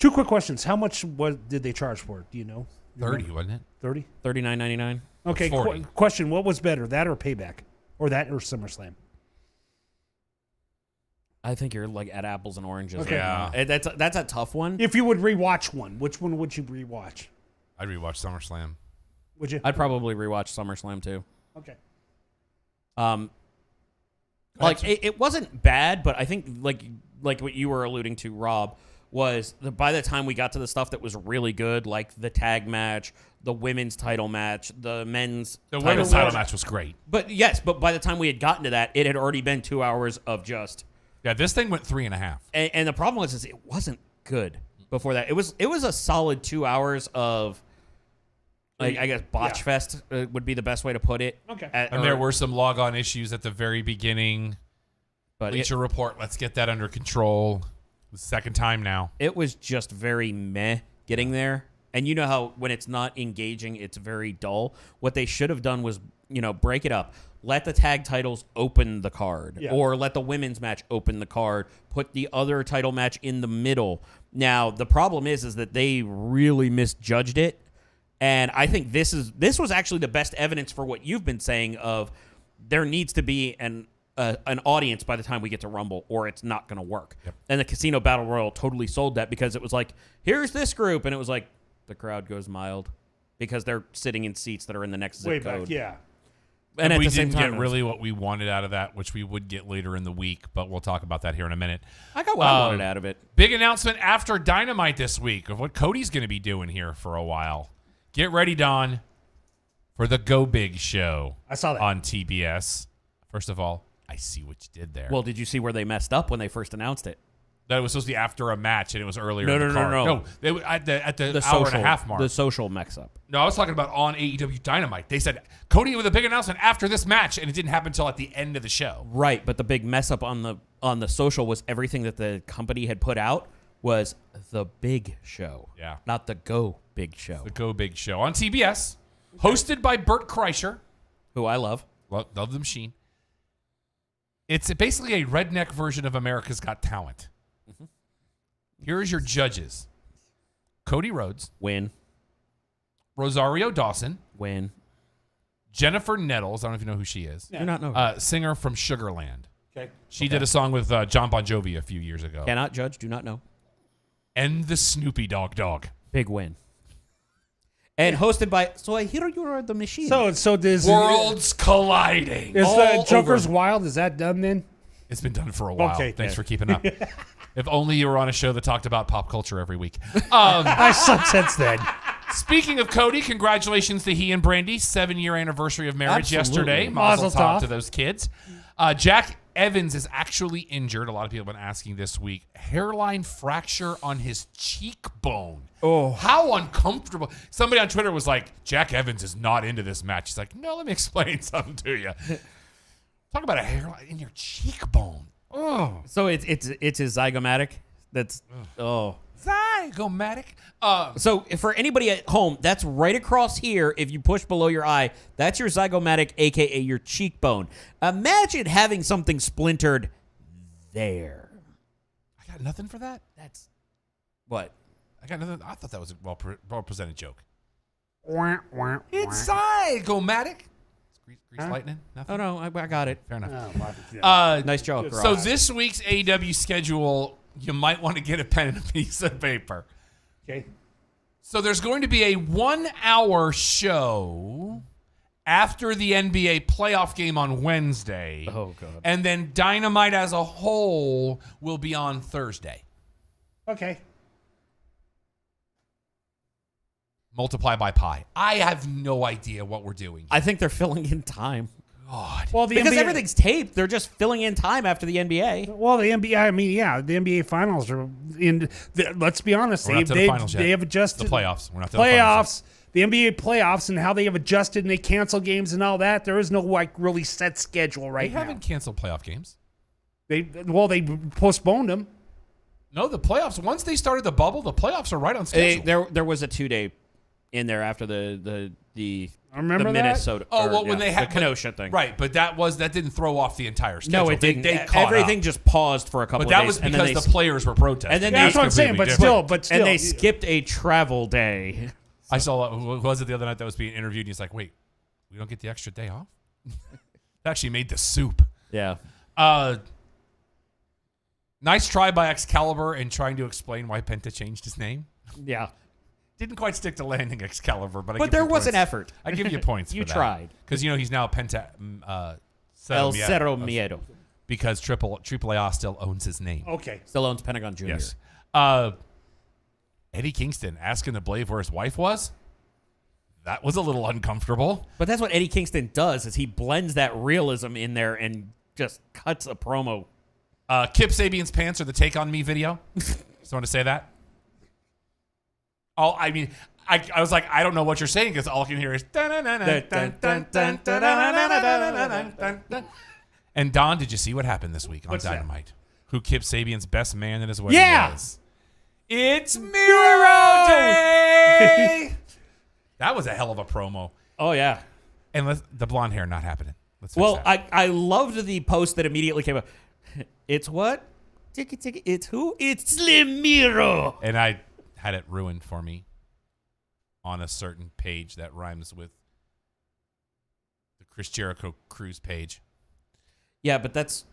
2 quick questions. How much did they charge for it? Do you know? 30, wasn't it? 30? $39.99. Okay, question. What was better, that or Payback? Or that or SummerSlam? I think you're like at apples and oranges. Okay. Yeah. That's a tough one. If you would rewatch one, which one would you rewatch? I'd rewatch SummerSlam. Would you? I'd probably rewatch SummerSlam too. Okay. Like it wasn't bad, but I think like what you were alluding to, Rob, was by the time we got to the stuff that was really good, like the tag match, the women's title match, the women's title match was great. But by the time we had gotten to that, it had already been 2 hours of just. Yeah, this thing went 3.5. And the problem was it wasn't good before that. It was a solid 2 hours of. Like, I guess Botch Fest would be the best way to put it. Okay. And there were some log-on issues at the very beginning. But Bleacher Report, let's get that under control. The second time now. It was just very meh getting there. And you know how when it's not engaging, it's very dull. What they should have done was, break it up. Let the tag titles open the card. Yeah. Or let the women's match open the card. Put the other title match in the middle. Now, the problem is that they really misjudged it. And I think this was actually the best evidence for what you've been saying of there needs to be an audience by the time we get to Rumble or it's not going to work. Yep. And the Casino Battle Royal totally sold that because it was like, here's this group. And it was like, the crowd goes mild because they're sitting in seats that are in the next zip code. Back, yeah. And at we the same didn't time, get really what we wanted out of that, which we would get later in the week, but we'll talk about that here in a minute. I got what I wanted out of it. Big announcement after Dynamite this week of what Cody's going to be doing here for a while. Get ready, Don, for the Go Big show. I saw that on TBS. First of all, I see what you did there. Well, did you see where they messed up when they first announced it? That it was supposed to be after a match, and it was earlier in the card. No. They, at the hour and a half mark. The social mix-up. No, I was talking about on AEW Dynamite. They said, Cody with a big announcement after this match, and it didn't happen until at the end of the show. Right, but the big mess-up on the social was everything that the company had put out was the big show. Yeah. Not the Go Big show. The Go Big show on TBS, hosted by Bert Kreischer. Who I love. Love the machine. It's basically a redneck version of America's Got Talent. Mm-hmm. Here's your judges. Cody Rhodes. Win. Rosario Dawson. Win. Jennifer Nettles. I don't know if you know who she is. Yeah. Do not know. Singer from Sugarland. Okay. She did a song with John Bon Jovi a few years ago. Cannot judge. Do not know. And the Snoopy Dog. Big win. And hosted by, so I hear you are the machine. So does Worlds colliding. Is all the Joker's over. Wild? Is that done then? It's been done for a while. Okay, Thanks yeah. for keeping up. If only you were on a show that talked about pop culture every week. I slept since then. Speaking of Cody, congratulations to he and Brandy. 7-year anniversary of marriage Absolutely. yesterday. Mazel tov to those kids. Jack Evans is actually injured. A lot of people have been asking this week. Hairline fracture on his cheekbone. Oh. How uncomfortable. Somebody on Twitter was like, Jack Evans is not into this match. He's like, no, let me explain something to you. Talk about a hairline in your cheekbone. Oh. So it's his zygomatic. That's zygomatic. So for anybody at home, that's right across here. If you push below your eye, that's your zygomatic, aka your cheekbone. Imagine having something splintered there. I got nothing for that. That's what. I got nothing. I thought that was a well presented joke. Wah, wah, It's wah. zygomatic. Grease lightning. Nothing. Oh no, I got it. Fair enough. Oh, yeah. Nice joke. So Ross. this week's AEW schedule, you might want to get a pen and a piece of paper. Okay. So there's going to be a 1-hour show after the NBA playoff game on Wednesday. Oh, God. And then Dynamite as a whole will be on Thursday. Okay. Multiply by pi. I have no idea what we're doing. I think they're filling in time. God. Well, the Because NBA, everything's taped. They're just filling in time after the NBA. Well, the NBA. I mean, yeah, the NBA finals are in. Let's be honest. We're not to the finals yet. They have The adjusted playoffs. We're not to the finals playoffs. The NBA playoffs and how they have adjusted and they cancel games and all that. There is no like really set schedule yet. right They now. haven't canceled playoff games. They postponed them. No, the playoffs. Once they started the bubble, the playoffs are right on schedule. There was a 2-day in there after the Remember the that? Minnesota. Oh, or, well, when they had the Kenosha thing. Right, but that didn't throw off the entire schedule. No, it didn't. They caught Everything up. just paused for a couple But of that days. was and then because the players were protesting. and then Yeah, that's they- what I'm saying. But Completely still, and they skipped a travel day. I saw, who was it the other night that was being interviewed, and he's like, wait, we don't get the extra day off? They actually made the soup. Yeah. Nice try by Excalibur in trying to explain why Penta changed his name. Yeah. Didn't quite stick to landing Excalibur, but But there was an effort. I give you points You for that. tried. Because, he's now Penta El Miedo, Cerro Miedo. because AAA still owns his name. okay. Still owns Pentagon Jr. Yes. Eddie Kingston asking the Blade where his wife was. That was a little uncomfortable. But that's what Eddie Kingston does, is he blends that realism in there and just cuts a promo. Kip Sabian's pants are the Take On Me video. Just want to say that. Oh, I mean, I was like, I don't know what you're saying because all I can hear is. And Don, did you see what happened this week on What's that? Dynamite? Who Kip Sabian's best man at his wedding Yeah! was? It's Miro Day! That was a hell of a promo. Oh, yeah. And the blonde hair not happening. Let's fix Well, that. I loved the post that immediately came up. It's what? Tiki. It's who? It's Slim Miro. And I had it ruined for me on a certain page that rhymes with the Chris Jericho cruise page. Yeah, but that's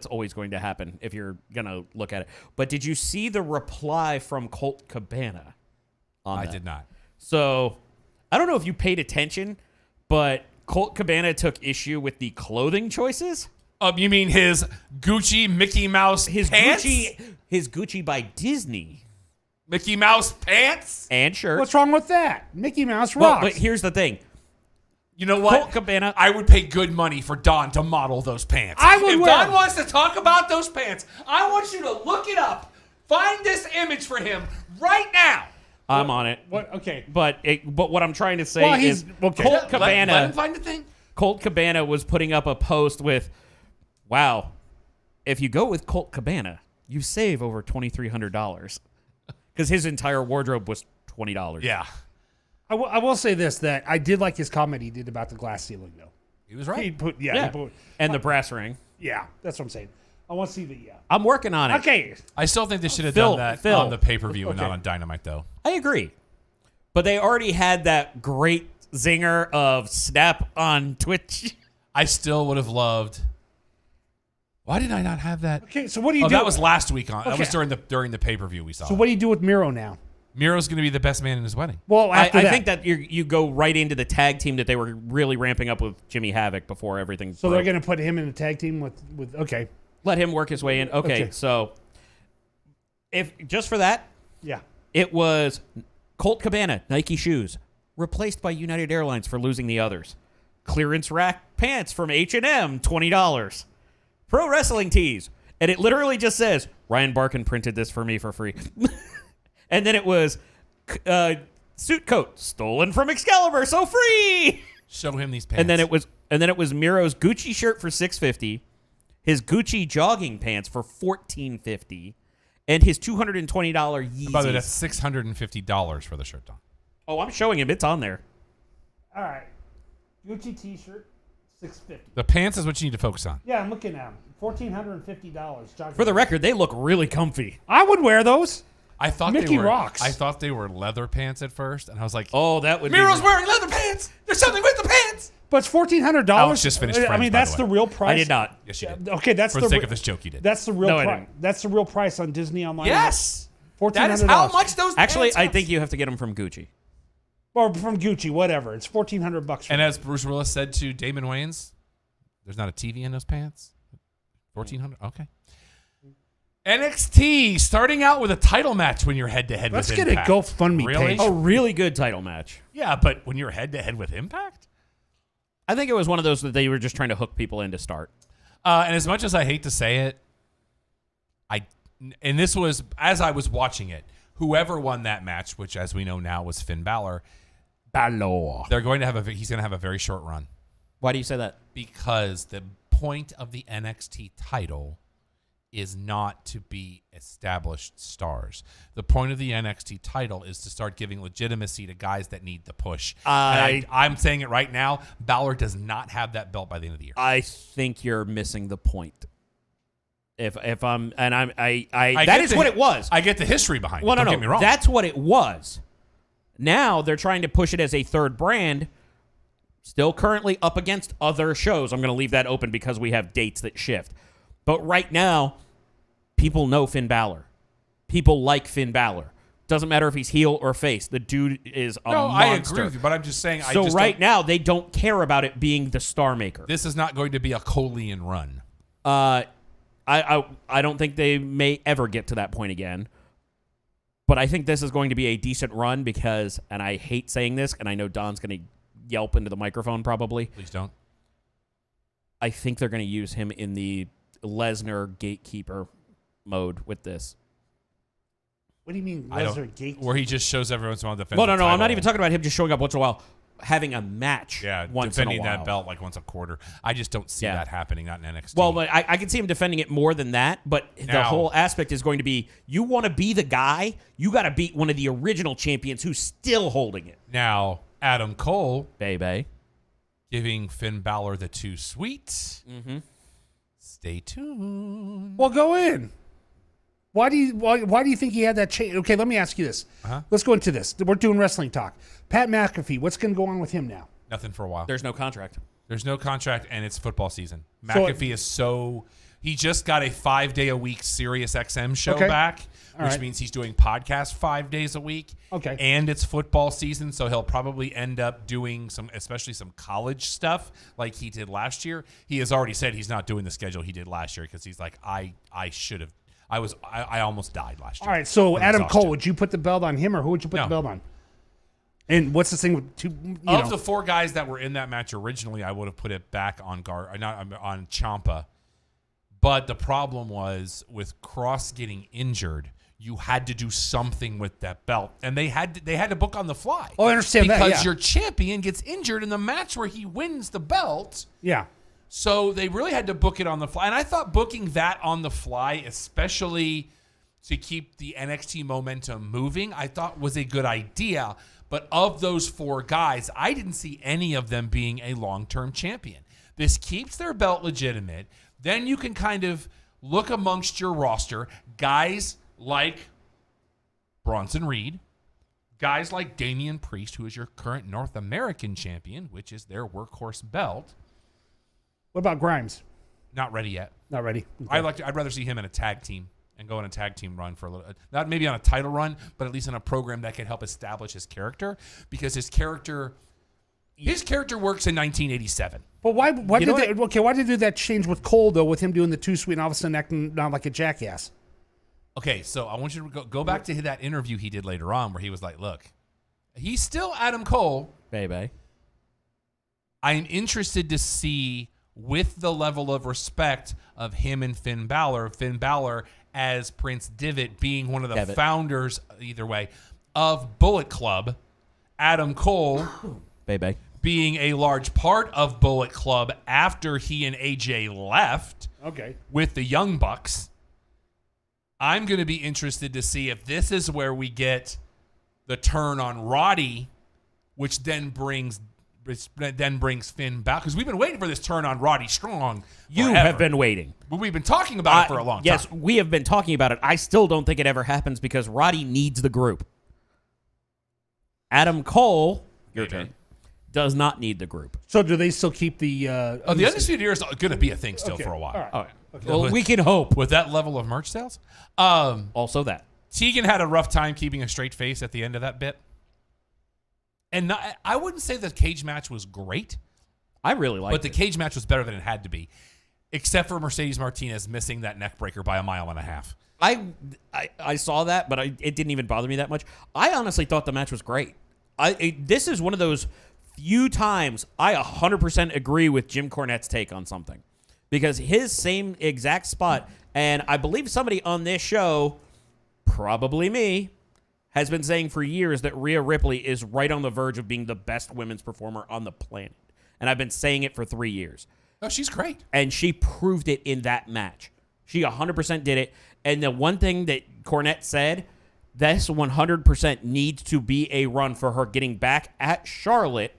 always going to happen if you're going to look at it. But did you see the reply from Colt Cabana on I that? did not. So, I don't know if you paid attention, but Colt Cabana took issue with the clothing choices. You mean his Gucci Mickey Mouse pants? His Gucci by Disney Mickey Mouse pants? and shirt. What's wrong with that? Mickey Mouse Well, rocks. but here's the thing. You know what? Colt Cabana. I would pay good money for Don to model those pants. I would If wear Don them. wants to talk about those pants, I want you to look it up. Find this image for him right now. I'm on it. What? Okay. But what I'm trying to say Well, is okay. Colt Let Cabana. him find the thing. Colt Cabana was putting up a post with, "Wow, if you go with Colt Cabana, you save over $2,300 because his entire wardrobe was $20." Yeah. I will say this, that I did like his comment he did about the glass ceiling, though. He was He right. put, he put, and the brass ring. yeah, that's what I'm saying. I want to see the, I'm working on it. Okay. I still think they should have Phil, done that Phil. on the pay-per-view and Okay. not on Dynamite, though. I agree, but they already had that great zinger of Snap on Twitch. I still would have loved. Why did I not have that? Okay, so what do you Oh, do? that was last week on. That was Okay. during the pay-per-view we saw. So what do you do with Miro now? Miro's going to be the best man in his wedding. Well, I after that. think that you go right into the tag team that they were really ramping up with Jimmy Havoc before everything. So broke. they're going to put him in a tag team with okay. Let him work his way in. Okay, Okay. so if just for that, Yeah. it was Colt Cabana, Nike shoes, replaced by United Airlines for losing the others. Clearance rack pants from H&M, $20. Pro wrestling tees. And it literally just says, Ryan Barkin printed this for me for free. And then it was suit coat stolen from Excalibur, so free. Show him these pants. And then it was Miro's Gucci shirt for $650, his Gucci jogging pants for $1450, and his $220 Yeezys. By the way, that's $650 for the shirt, Don. Oh, I'm showing him. It's on there. All right. Gucci T-shirt, $650. The pants is what you need to focus on. Yeah, I'm looking at them. $1,450. For the record, they look really comfy. I would wear those. I thought Mickey they were. rocks. I thought they were leather pants at first, and I was like, Oh, that would Miro's be... wearing leather pants. There's something with the pants. But it's $1,400. Alex just finished I Friends, mean, by that's the the way. real price. I did not. Yes, you did. Okay, that's For the sake of this joke, you did. That's the real No, I price. didn't. That's the real price on Disney Online. Yes. That is how much those Actually, pants I cost. think you have to get them from Gucci. Or from Gucci, whatever. It's $1,400. And as Bruce Willis said to Damon Wayans, there's not a TV in those pants. 1,400. Okay. NXT starting out with a title match when you're head to head with Let's get Impact. a GoFundMe Really? page. A really good title match. Yeah, but when you're head to head with Impact. I think it was one of those that they were just trying to hook people in to start. And as much as I hate to say it, and this was as I was watching it, whoever won that match, which as we know now was Finn Balor, they're going to have he's going to have a very short run Why do you say that? because the point of the NXT title is not to be established stars. The point of the NXT title is to start giving legitimacy to guys that need the push. And I'm saying it right now, Balor does not have that belt by the end of the year. I think you're missing the point. If I'm and I'm I I that get is the- what it was. I get the history behind Well, it. Don't no, get me wrong. that's what it was. Now they're trying to push it as a third brand. Still currently up against other shows. I'm going to leave that open because we have dates that shift. But right now, people know Finn Balor. People like Finn Balor. Doesn't matter if he's heel or face. The dude is a monster. I agree with you, but I'm just saying. So right now, they don't care about it being the star maker. This is not going to be a Colean run. I don't think they may ever get to that point again. But I think this is going to be a decent run because, and I hate saying this, and I know Don's going to yelp into the microphone probably. Please don't. I think they're going to use him in the Lesnar gatekeeper mode with this. What do you mean, I don't- Lesnar Gate? Where he just shows every once in a while defending. Well, no, the I'm not title. even talking about him just showing up once in a while. Having a match Yeah, once in a defending while. that belt like once a quarter. I just don't see Yeah. that happening. Not in NXT. Well, but I can see him defending it more than that. But the Now- whole aspect is going to be, you want to be the guy, you got to beat one of the original champions who's still holding it. now Adam Cole Baby. giving Finn Balor the too sweet. Mm-hmm. Stay tuned. Well, go in. Why do you think he had that change? Okay, let me ask you this. Uh-huh. Let's go into this. We're doing wrestling talk. Pat McAfee, what's going to go on with him now? Nothing for a while. There's no contract. There's no contract, and it's football season. So- McAfee is so. He just got a 5-day-a-week Sirius XM show Okay. back, All which right. means he's doing podcasts 5 days a week. Okay. And it's football season, so he'll probably end up doing especially some college stuff like he did last year. He has already said he's not doing the schedule he did last year because he's like, I should have. I almost died last year. All right, so from Adam exhaustion. Cole, would you put the belt on him or who would you put No. the belt on? And what's this thing with two? Of the 4 guys that were in that match originally, I would have put it back on on Ciampa. But the problem was with Cross getting injured, you had to do something with that belt, and they had to book on the fly. Oh, I understand that, because yeah. your champion gets injured in the match where he wins the belt. Yeah. So they really had to book it on the fly. And I thought booking that on the fly, especially to keep the NXT momentum moving, I thought was a good idea. But of those 4 guys, I didn't see any of them being a long-term champion. This keeps their belt legitimate. Then you can kind of look amongst your roster, guys like Bronson Reed, guys like Damian Priest, who is your current North American champion, which is their workhorse belt. What about Grimes? Not ready yet. Not ready. Okay. I'd rather see him in a tag team and go on a tag team run for a little, not maybe on a title run, but at least in a program that can help establish his character, because his character works in 1987. But why You know did why did they do that change with Cole though, with him doing the too sweet and all of a sudden acting not like a jackass? Okay, so I want you to go back to that interview he did later on where he was like, look, he's still Adam Cole. Baby. I'm interested to see, with the level of respect of him and Finn Balor as Prince Devitt being one of the Devitt. founders, either way, of Bullet Club, Adam Cole Baby. being a large part of Bullet Club after he and AJ left Okay. with the Young Bucks. I'm going to be interested to see if this is where we get the turn on Roddy, which then brings Finn back, because we've been waiting for this turn on Roddy Strong. You forever. have been waiting. We've been talking about it for a long Yes, time. we have been talking about it. I still don't think it ever happens because Roddy needs the group. Adam Cole, your Maybe. turn, does not need the group. So do they still keep the? The Undisputed Era is going to be a thing still Okay, for a while. all right. Well, we can hope. With that level of merch sales. Also that. Tegan had a rough time keeping a straight face at the end of that bit. And I wouldn't say the cage match was great. I really liked it. But the cage match was better than it had to be, except for Mercedes Martinez missing that neck breaker by 1.5 miles. I saw that, but it didn't even bother me that much. I honestly thought the match was great. This is one of those few times I 100% agree with Jim Cornette's take on something. Because his same exact spot, and I believe somebody on this show, probably me, has been saying for years that Rhea Ripley is right on the verge of being the best women's performer on the planet. And I've been saying it for 3 years. Oh, she's great. And she proved it in that match. She 100% did it. And the one thing that Cornette said, this 100% needs to be a run for her getting back at Charlotte.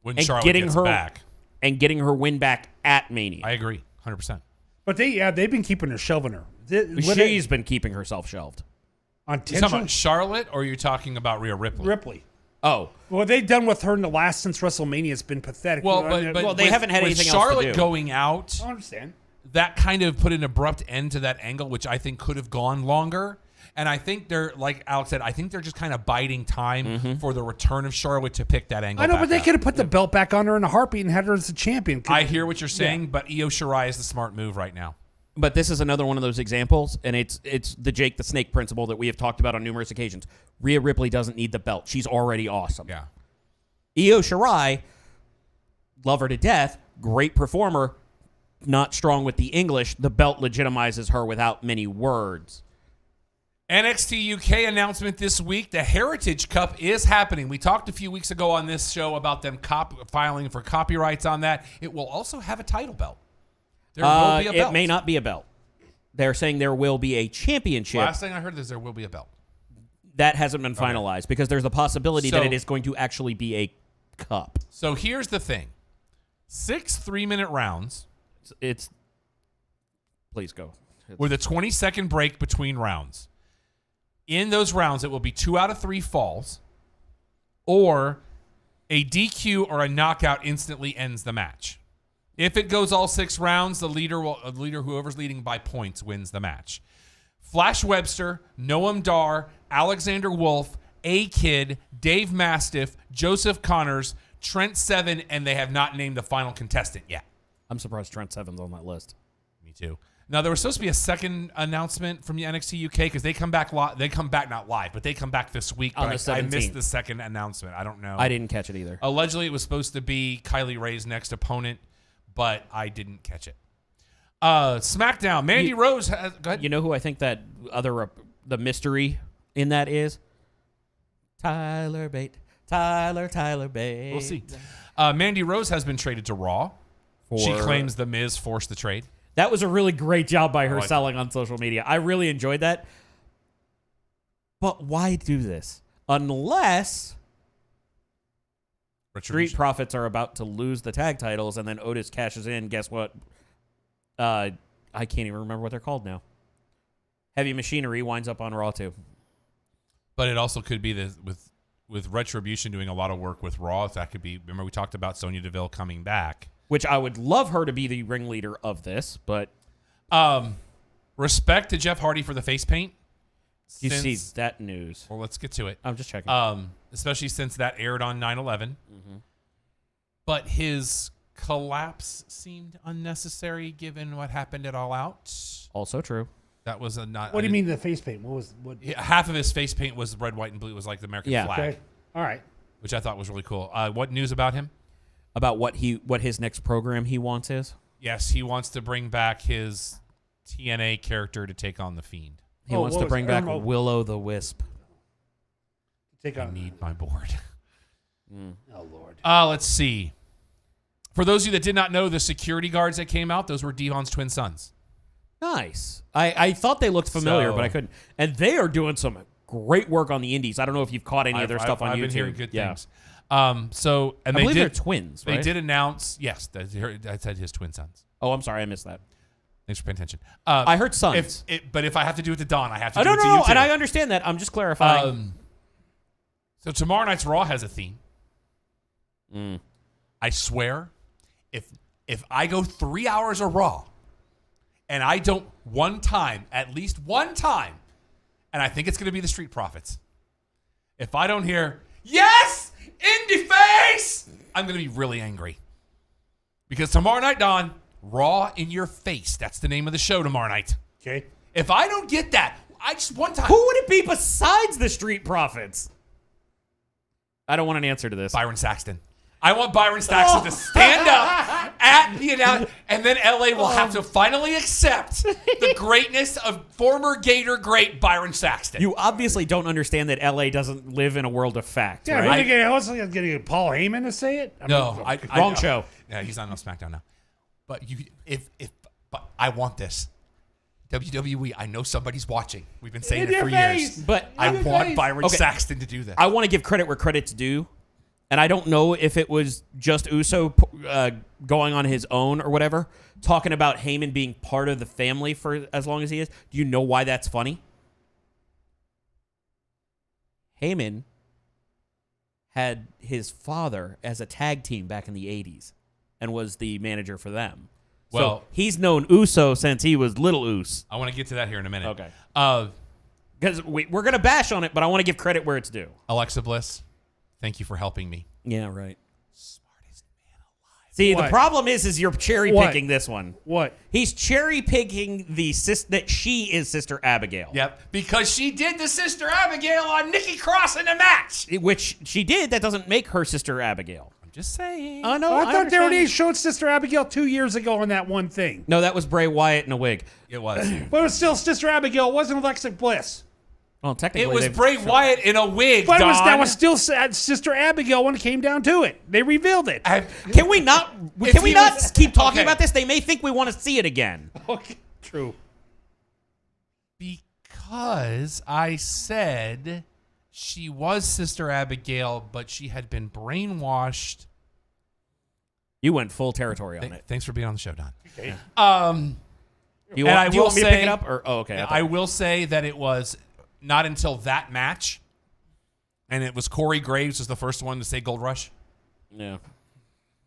When and Charlotte getting gets her back. And getting her win back at Mania. I agree, 100%. But they've been keeping her shelving her. She's been keeping herself shelved. You talking about Charlotte, or are you talking about Rhea Ripley? Ripley. Oh. What they've done with her in the last since WrestleMania has been pathetic. Well, but they haven't had anything else to Charlotte do. going out, I understand. that kind of put an abrupt end to that angle, which I think could have gone longer. And I think they're, like Alex said, I think they're just kind of biding time for the return of Charlotte to pick that angle. I know, but they up. could have put the belt back on her in a heartbeat and had her as a champion. I hear what you're saying, but Io Shirai is the smart move right now. But this is another one of those examples, and it's the Jake the Snake principle that we have talked about on numerous occasions. Rhea Ripley doesn't need the belt. She's already awesome. Yeah. Io Shirai, love her to death, great performer, not strong with the English. The belt legitimizes her without many words. NXT UK announcement this week. The Heritage Cup is happening. We talked a few weeks ago on this show about them filing for copyrights on that. It will also have a title belt. There will be a belt. It may not be a belt. They're saying there will be a championship. Last thing I heard is there will be a belt. That hasn't been finalized because there's a possibility that So- it is going to actually be a cup. So here's the thing. 6 3-minute rounds It's please go. with a 20-second break between rounds. In those rounds, it will be 2 out of 3 falls, or a DQ or a knockout instantly ends the match. If it goes all 6 rounds, the leader, whoever's leading by points, wins the match. Flash Webster, Noam Dar, Alexander Wolf, A-Kid, Dave Mastiff, Joseph Connors, Trent Seven, and they have not named the final contestant yet. I'm surprised Trent Seven's on that list. Me too. Now, there was supposed to be a second announcement from the NXT UK because they come back they come back not live, but they come back this week. On But the I 17th. missed the second announcement. I don't know. I didn't catch it either. Allegedly, it was supposed to be Kylie Ray's next opponent, but I didn't catch it. SmackDown. Mandy Rose has... Go ahead. You know who I think that the mystery in that is? Tyler Bate. Tyler Bate. We'll see. Mandy Rose has been traded to Raw. She For- claims The Miz forced the trade. That was a really great job by her like selling on social media. I really enjoyed that. But why do this? Unless Street Retribution. Profits are about to lose the tag titles and then Otis cashes in. Guess what? I can't even remember what they're called now. Heavy Machinery winds up on Raw too. But it also could be with Retribution doing a lot of work with Raw. That could be... Remember we talked about Sonya Deville coming back. Which I would love her to be the ringleader of this, but Respect to Jeff Hardy for the face paint. you see that news. Well, let's get to it. I'm just checking. Especially since that aired on 9/11. But his collapse seemed unnecessary given what happened at All Out. Also true. That was a not. What do you mean the face paint? What? Yeah, half of his face paint was red, white, and blue. It was like the American Yeah. flag, Okay. All right. which I thought was really cool. What news about him? About what his next program he wants is. Yes, he wants to bring back his TNA character to take on the Fiend. He Oh, wants what to was bring it? back Emerald. Will the Wisp. Take I on. need my board. Oh Lord. Let's see. For those of you that did not know, the security guards that came out, those were Devon's twin sons. Nice. I thought they looked familiar, So- but I couldn't. And they are doing some great work on the indies. I don't know if you've caught any of their stuff on I've YouTube. been hearing good Yeah. things. So, and I they believe they're did. twins, They right? did announce. Yes, I said his twin sons. Oh, I'm sorry, I missed that. Thanks for paying attention. I heard sons. But if I have to do it to Don, I have to I do don't it to know, you too. and I understand that. I'm just clarifying. So tomorrow night's Raw has a theme. Mm. I swear, if I go 3 hours of Raw, and I don't at least one time, and I think it's going to be the Street Profits. If I don't hear, yes, indie face, I'm going to be really angry. Because tomorrow night, Don, Raw in Your Face. That's the name of the show tomorrow night. Okay. If I don't get that, one time. Who would it be besides the Street Profits? I don't want an answer to this. Byron Saxton. I want Byron Saxton to stand up at the announcement, and then LA will have to finally accept the greatness of former Gator great Byron Saxton. You obviously don't understand that LA doesn't live in a world of fact, Yeah, right? I was getting Paul Heyman to say it. Wrong show. Yeah, he's on SmackDown now. But but I want this. WWE, I know somebody's watching. We've been saying it for years. But I want Byron Okay. Saxton to do this. I want to give credit where credit's due. And I don't know if it was just Uso going on his own or whatever, talking about Heyman being part of the family for as long as he is. Do you know why that's funny? Heyman had his father as a tag team back in the 80s and was the manager for them. Well- so he's known Uso since he was little Us. I want to get to that here in a minute. Okay. Because we're going to bash on it, but I want to give credit where it's due. Alexa Bliss, thank you for helping me. Yeah, right. Smartest man alive. See, What? the problem is you're cherry What? picking this one. What? He's cherry picking that she is Sister Abigail. Yep, because she did the Sister Abigail on Nikki Cross in the match. Which she did. That doesn't make her Sister Abigail. I'm just saying. Oh, no. I thought they understand. already showed Sister Abigail 2 years ago on that one thing. No, that was Bray Wyatt in a wig. It was. But it was still Sister Abigail. It wasn't Alexa Bliss. Well, technically, It was they've- Bray Wyatt in a wig, But Don. that was still Sister Abigail when it came down to it. They revealed it. Can we not? If Can we he not was- keep talking okay. about this? They may think we want to see it again. Okay. True. Because I said she was Sister Abigail, but she had been brainwashed. You went full territory on it. Thanks for being on the show, Don. Okay. Do you and I want, do you will want me to say- pick it up? Or okay, I will say that it was not until that match, and it was Corey Graves was the first one to say Gold Rush. Yeah.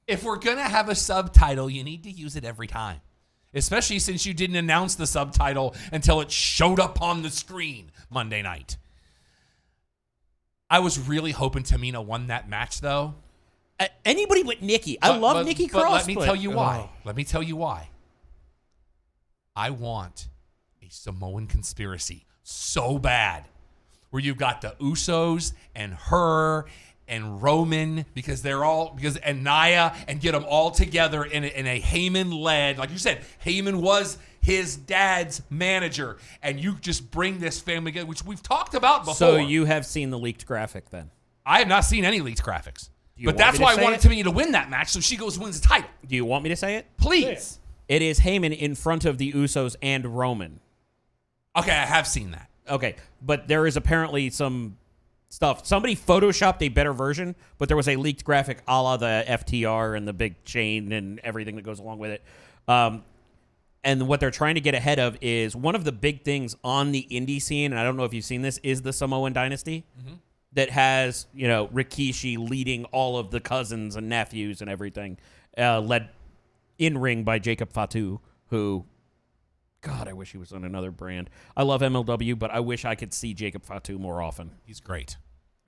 If we're going to have a subtitle, you need to use it every time. Especially since you didn't announce the subtitle until it showed up on the screen Monday night. I was really hoping Tamina won that match, though. Anybody but Nikki. I love Nikki Cross. But let me tell you why. Oh. Let me tell you why. I want a Samoan conspiracy so bad, where you've got the Usos and her and Roman and Nia, and get them all together in a Heyman-led, like you said, Heyman was his dad's manager, and you just bring this family together, which we've talked about before. So you have seen the leaked graphic then? I have not seen any leaked graphics. you But want that's me to why I say wanted it? Tamina to win that match, so she goes and wins the title. Do you want me to say it? Please. It is Heyman in front of the Usos and Roman. Okay, I have seen that. Okay, but there is apparently some stuff. Somebody photoshopped a better version, but there was a leaked graphic a la the FTR and the big chain and everything that goes along with it. And what they're trying to get ahead of is one of the big things on the indie scene, and I don't know if you've seen this, is the Samoan dynasty that has, Rikishi leading all of the cousins and nephews and everything, led in ring by Jacob Fatu, who... God, I wish he was on another brand. I love MLW, but I wish I could see Jacob Fatu more often. He's great.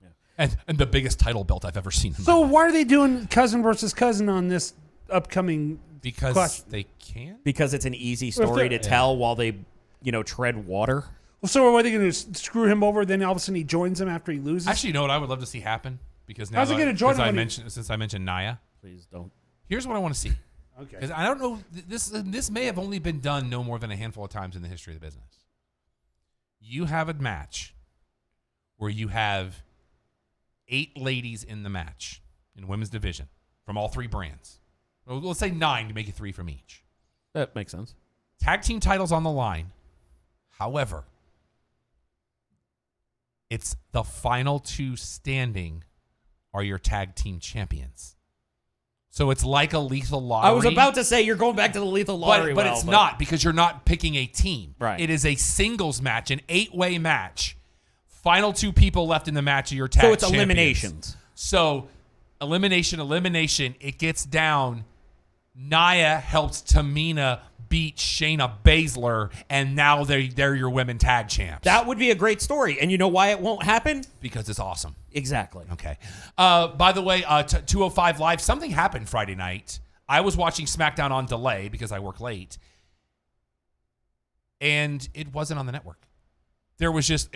Yeah. And the biggest title belt I've ever seen. So why are they doing cousin versus cousin on this upcoming? Because Clash? they can? Because it's an easy story to tell while they, tread water. Well, so are they going to screw him over? Then all of a sudden he joins them after he loses. Actually, you know what I would love to see happen? Because now How's he gonna join him since I mentioned Nia, Please don't. here's what I want to see. okay. Because I don't know, this may have only been done no more than a handful of times in the history of the business. You have a match where you have 8 ladies in the match in women's division from all 3 brands. Well, let's say 9 to make it 3 from each. That makes sense. Tag team titles on the line. However, it's the final 2 standing are your tag team champions. So it's like a lethal lottery. I was about to say you're going back to the lethal lottery. But it's not, because you're not picking a team. Right. It is a singles match, an 8-way match. Final 2 people left in the match are your tag So it's champions. eliminations. So elimination. It gets down Nia helped Tamina beat Shayna Baszler, and now they're your women tag champs. That would be a great story. And you know why it won't happen? Because it's awesome. Exactly. Okay. By the way, 205 Live, something happened Friday night. I was watching SmackDown on delay because I work late, and it wasn't on the network. There was just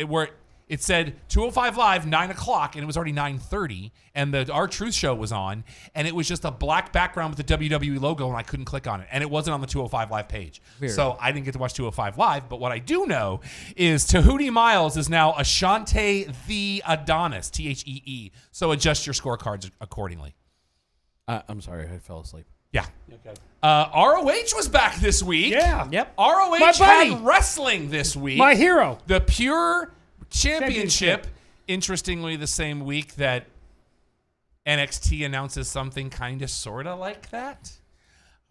it said 205 Live 9 o'clock, and it was already 9:30, and the R-Truth show was on, and it was just a black background with the WWE logo, and I couldn't click on it, and it wasn't on the 205 Live page. Weird. So I didn't get to watch 205 Live, but what I do know is Tahuti Miles is now Ashante the Adonis, Thee. So adjust your scorecards accordingly. I'm sorry, I fell asleep. Yeah. Okay. ROH was back this week. Yeah. Yep. ROH My buddy. had wrestling this week. My hero. The Pure Championship. Interestingly, the same week that NXT announces something kind of sort of like that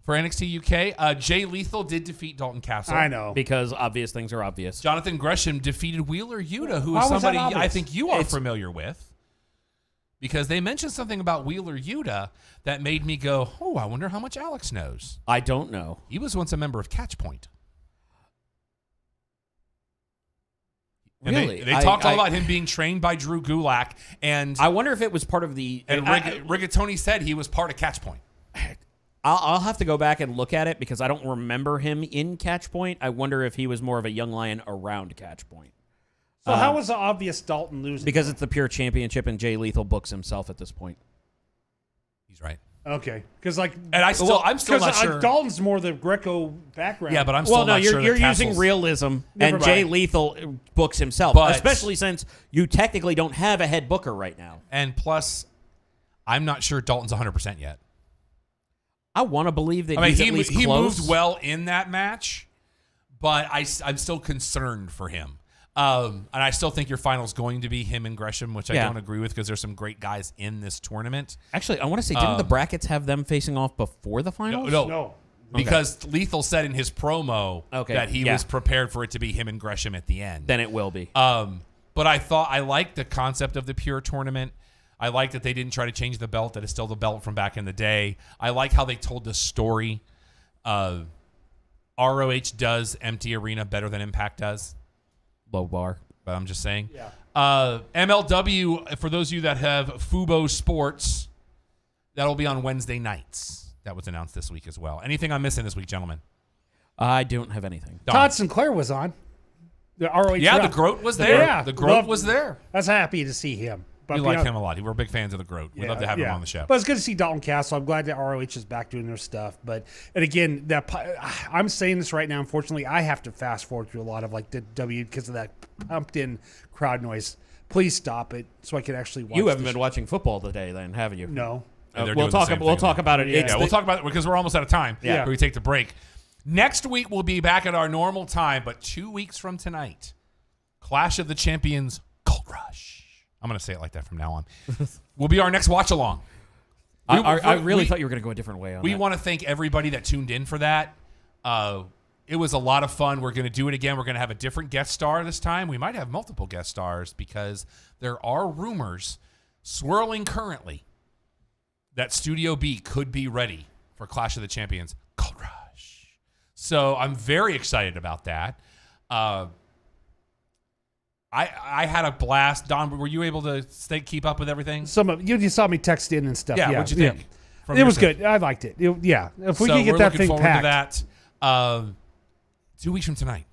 for NXT UK. Jay Lethal did defeat Dalton Castle. I know. Because obvious things are obvious. Jonathan Gresham defeated Wheeler Yuta, who Why is was that somebody I obvious? think you are familiar with. Because they mentioned something about Wheeler Yuta that made me go, oh, I wonder how much Alex knows. I don't know. He was once a member of Catchpoint. And Really? They talked all about him being trained by Drew Gulak. And I wonder if it was part of the... Rigatoni said he was part of Catchpoint. I'll have to go back and look at it because I don't remember him in Catchpoint. I wonder if he was more of a young lion around Catchpoint. So how was the obvious Dalton losing? Because it's the Pure Championship and Jay Lethal books himself at this point. He's right. Okay, because like, And I'm still not sure. Dalton's more the Greco background. Yeah, but I'm still not sure. You're that using Castle's- realism, Never and Jay mind. Lethal books himself, But- especially since you technically don't have a head booker right now. And plus, I'm not sure Dalton's 100% yet. I want to believe that I mean, he's at least he close. moved well in that match, but I'm still concerned for him. And I still think your final's going to be him and Gresham, which I Yeah. don't agree with because there's some great guys in this tournament. Actually, I want to say, didn't the brackets have them facing off before the finals? No. Because Lethal said in his promo that he was prepared for it to be him and Gresham at the end. Then it will be. But I liked the concept of the Pure tournament. I like that they didn't try to change the belt. That is still the belt from back in the day. I like how they told the story. ROH does empty arena better than Impact does. Low bar. But I'm just saying. Yeah. MLW, for those of you that have Fubo Sports, that'll be on Wednesday nights. That was announced this week as well. Anything I'm missing this week, gentlemen? I don't have anything. Don. Todd Sinclair was on. The ROH. Yeah, rep. the Groat was there. Yeah. The Groat was there. I was happy to see him. But We you like know, him a lot. We're big fans of the Groat. We'd love to have him on the show. But it's good to see Dalton Castle. I'm glad that ROH is back doing their stuff. But and again, I'm saying this right now. Unfortunately, I have to fast forward through a lot of like the W because of that pumped in crowd noise. Please stop it so I can actually watch. You haven't the been watching football today, then, haven't you? No. And they're We'll doing the talk. same We'll thing. talk about it. Yeah. Yeah, we'll talk about it because we're almost out of time. Yeah. We take the break. Next week, we'll be back at our normal time, but 2 weeks from tonight, Clash of the Champions Gold Rush. I'm going to say it like that from now on. Will be our next watch along. I really thought you were going to go a different way on We that. want to thank everybody that tuned in for that. It was a lot of fun. We're going to do it again. We're going to have a different guest star this time. We might have multiple guest stars because there are rumors swirling currently that Studio B could be ready for Clash of the Champions Gold Rush. So I'm very excited about that. I had a blast. Don, were you able to keep up with everything? Some of you saw me text in and stuff. Yeah, what'd you think? From It your was side? good. I liked it. Yeah. If we So could get we're that looking thing forward packed. to that. 2 weeks from tonight.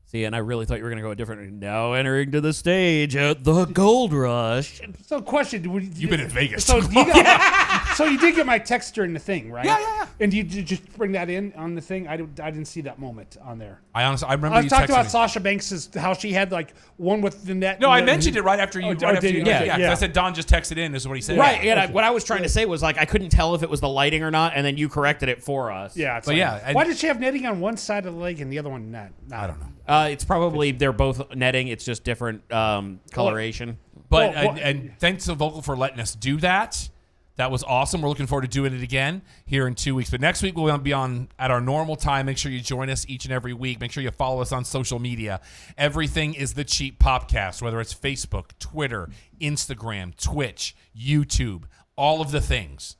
See, and I really thought you were going to go a different. Now entering to the stage at the Gold Rush. So, question: You've been in Vegas. So so you did get my text during the thing, right? Yeah. And did you just bring that in on the thing? I didn't see that moment on there. I remember I you talked texting about me. Sasha Banks' how she had like one with the net. No, and I the- mentioned it right after you. Oh, right after did you. you? Yeah, Okay, yeah. 'Cause yeah. I said Don just texted in. Is what he said. Right. Yeah. And what I was trying to say was like I couldn't tell if it was the lighting or not, and then you corrected it for us. Yeah, it's But like, yeah, and- why did she have netting on one side of the leg and the other one not? I don't know. It's probably they're both netting. It's just different coloration. But Well, and thanks to Vocal for letting us do that. That was awesome. We're looking forward to doing it again here in 2 weeks. But next week we'll be on at our normal time. Make sure you join us each and every week. Make sure you follow us on social media. Everything is the Cheap Popcast, whether it's Facebook, Twitter, Instagram, Twitch, YouTube, all of the things.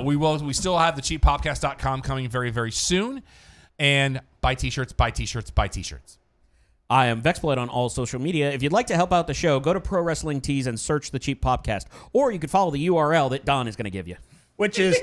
We still have the cheappopcast.com coming very, very soon. And buy t-shirts, buy t-shirts, buy t-shirts. I am Vexploit on all social media. If you'd like to help out the show, go to Pro Wrestling Tees and search the Cheap Popcast. Or you could follow the URL that Don is going to give you. Which is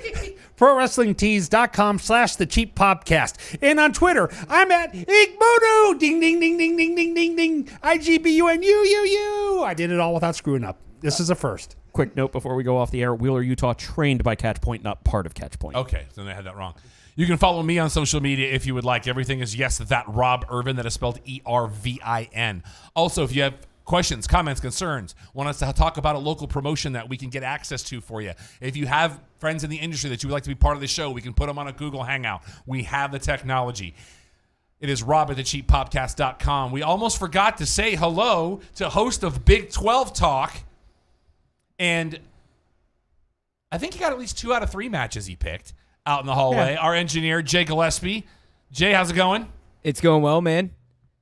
prowrestlingtees.com/thecheappopcast. And on Twitter, I'm at Igbudu. Ding, ding, ding, ding, ding, ding, ding, ding. IGBUNUUU. I did it all without screwing up. This is a first. Quick note before we go off the air. Wheeler, Utah, trained by Catchpoint, not part of Catchpoint. Okay, so then I had that wrong. You can follow me on social media if you would like. Everything is that Rob Irvin. That is spelled ERVIN. Also, if you have questions, comments, concerns, want us to talk about a local promotion that we can get access to for you. If you have friends in the industry that you would like to be part of the show, we can put them on a Google Hangout. We have the technology. It is rob@thecheappopcast.com. We almost forgot to say hello to host of Big 12 Talk. And I think he got at least 2 out of 3 matches he picked out in the hallway. Yeah. Our engineer, Jay Gillespie. Jay, how's it going? It's going well, man.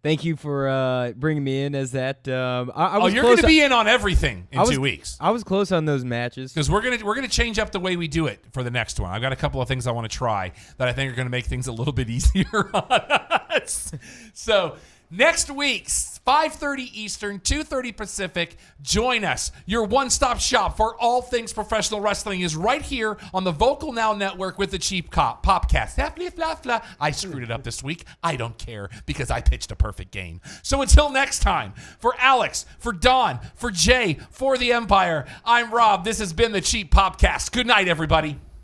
Thank you for bringing me in as that. You're going to be in on everything in 2 weeks. I was close on those matches because we're gonna change up the way we do it for the next one. I've got a couple of things I want to try that I think are going to make things a little bit easier on us. So next week, 5:30 Eastern, 2:30 Pacific. Join us. Your one-stop shop for all things professional wrestling is right here on the Vocal Now Network with the Cheap Popcast. I screwed it up this week. I don't care because I pitched a perfect game. So until next time, for Alex, for Don, for Jay, for the Empire, I'm Rob. This has been the Cheap Popcast. Good night, everybody.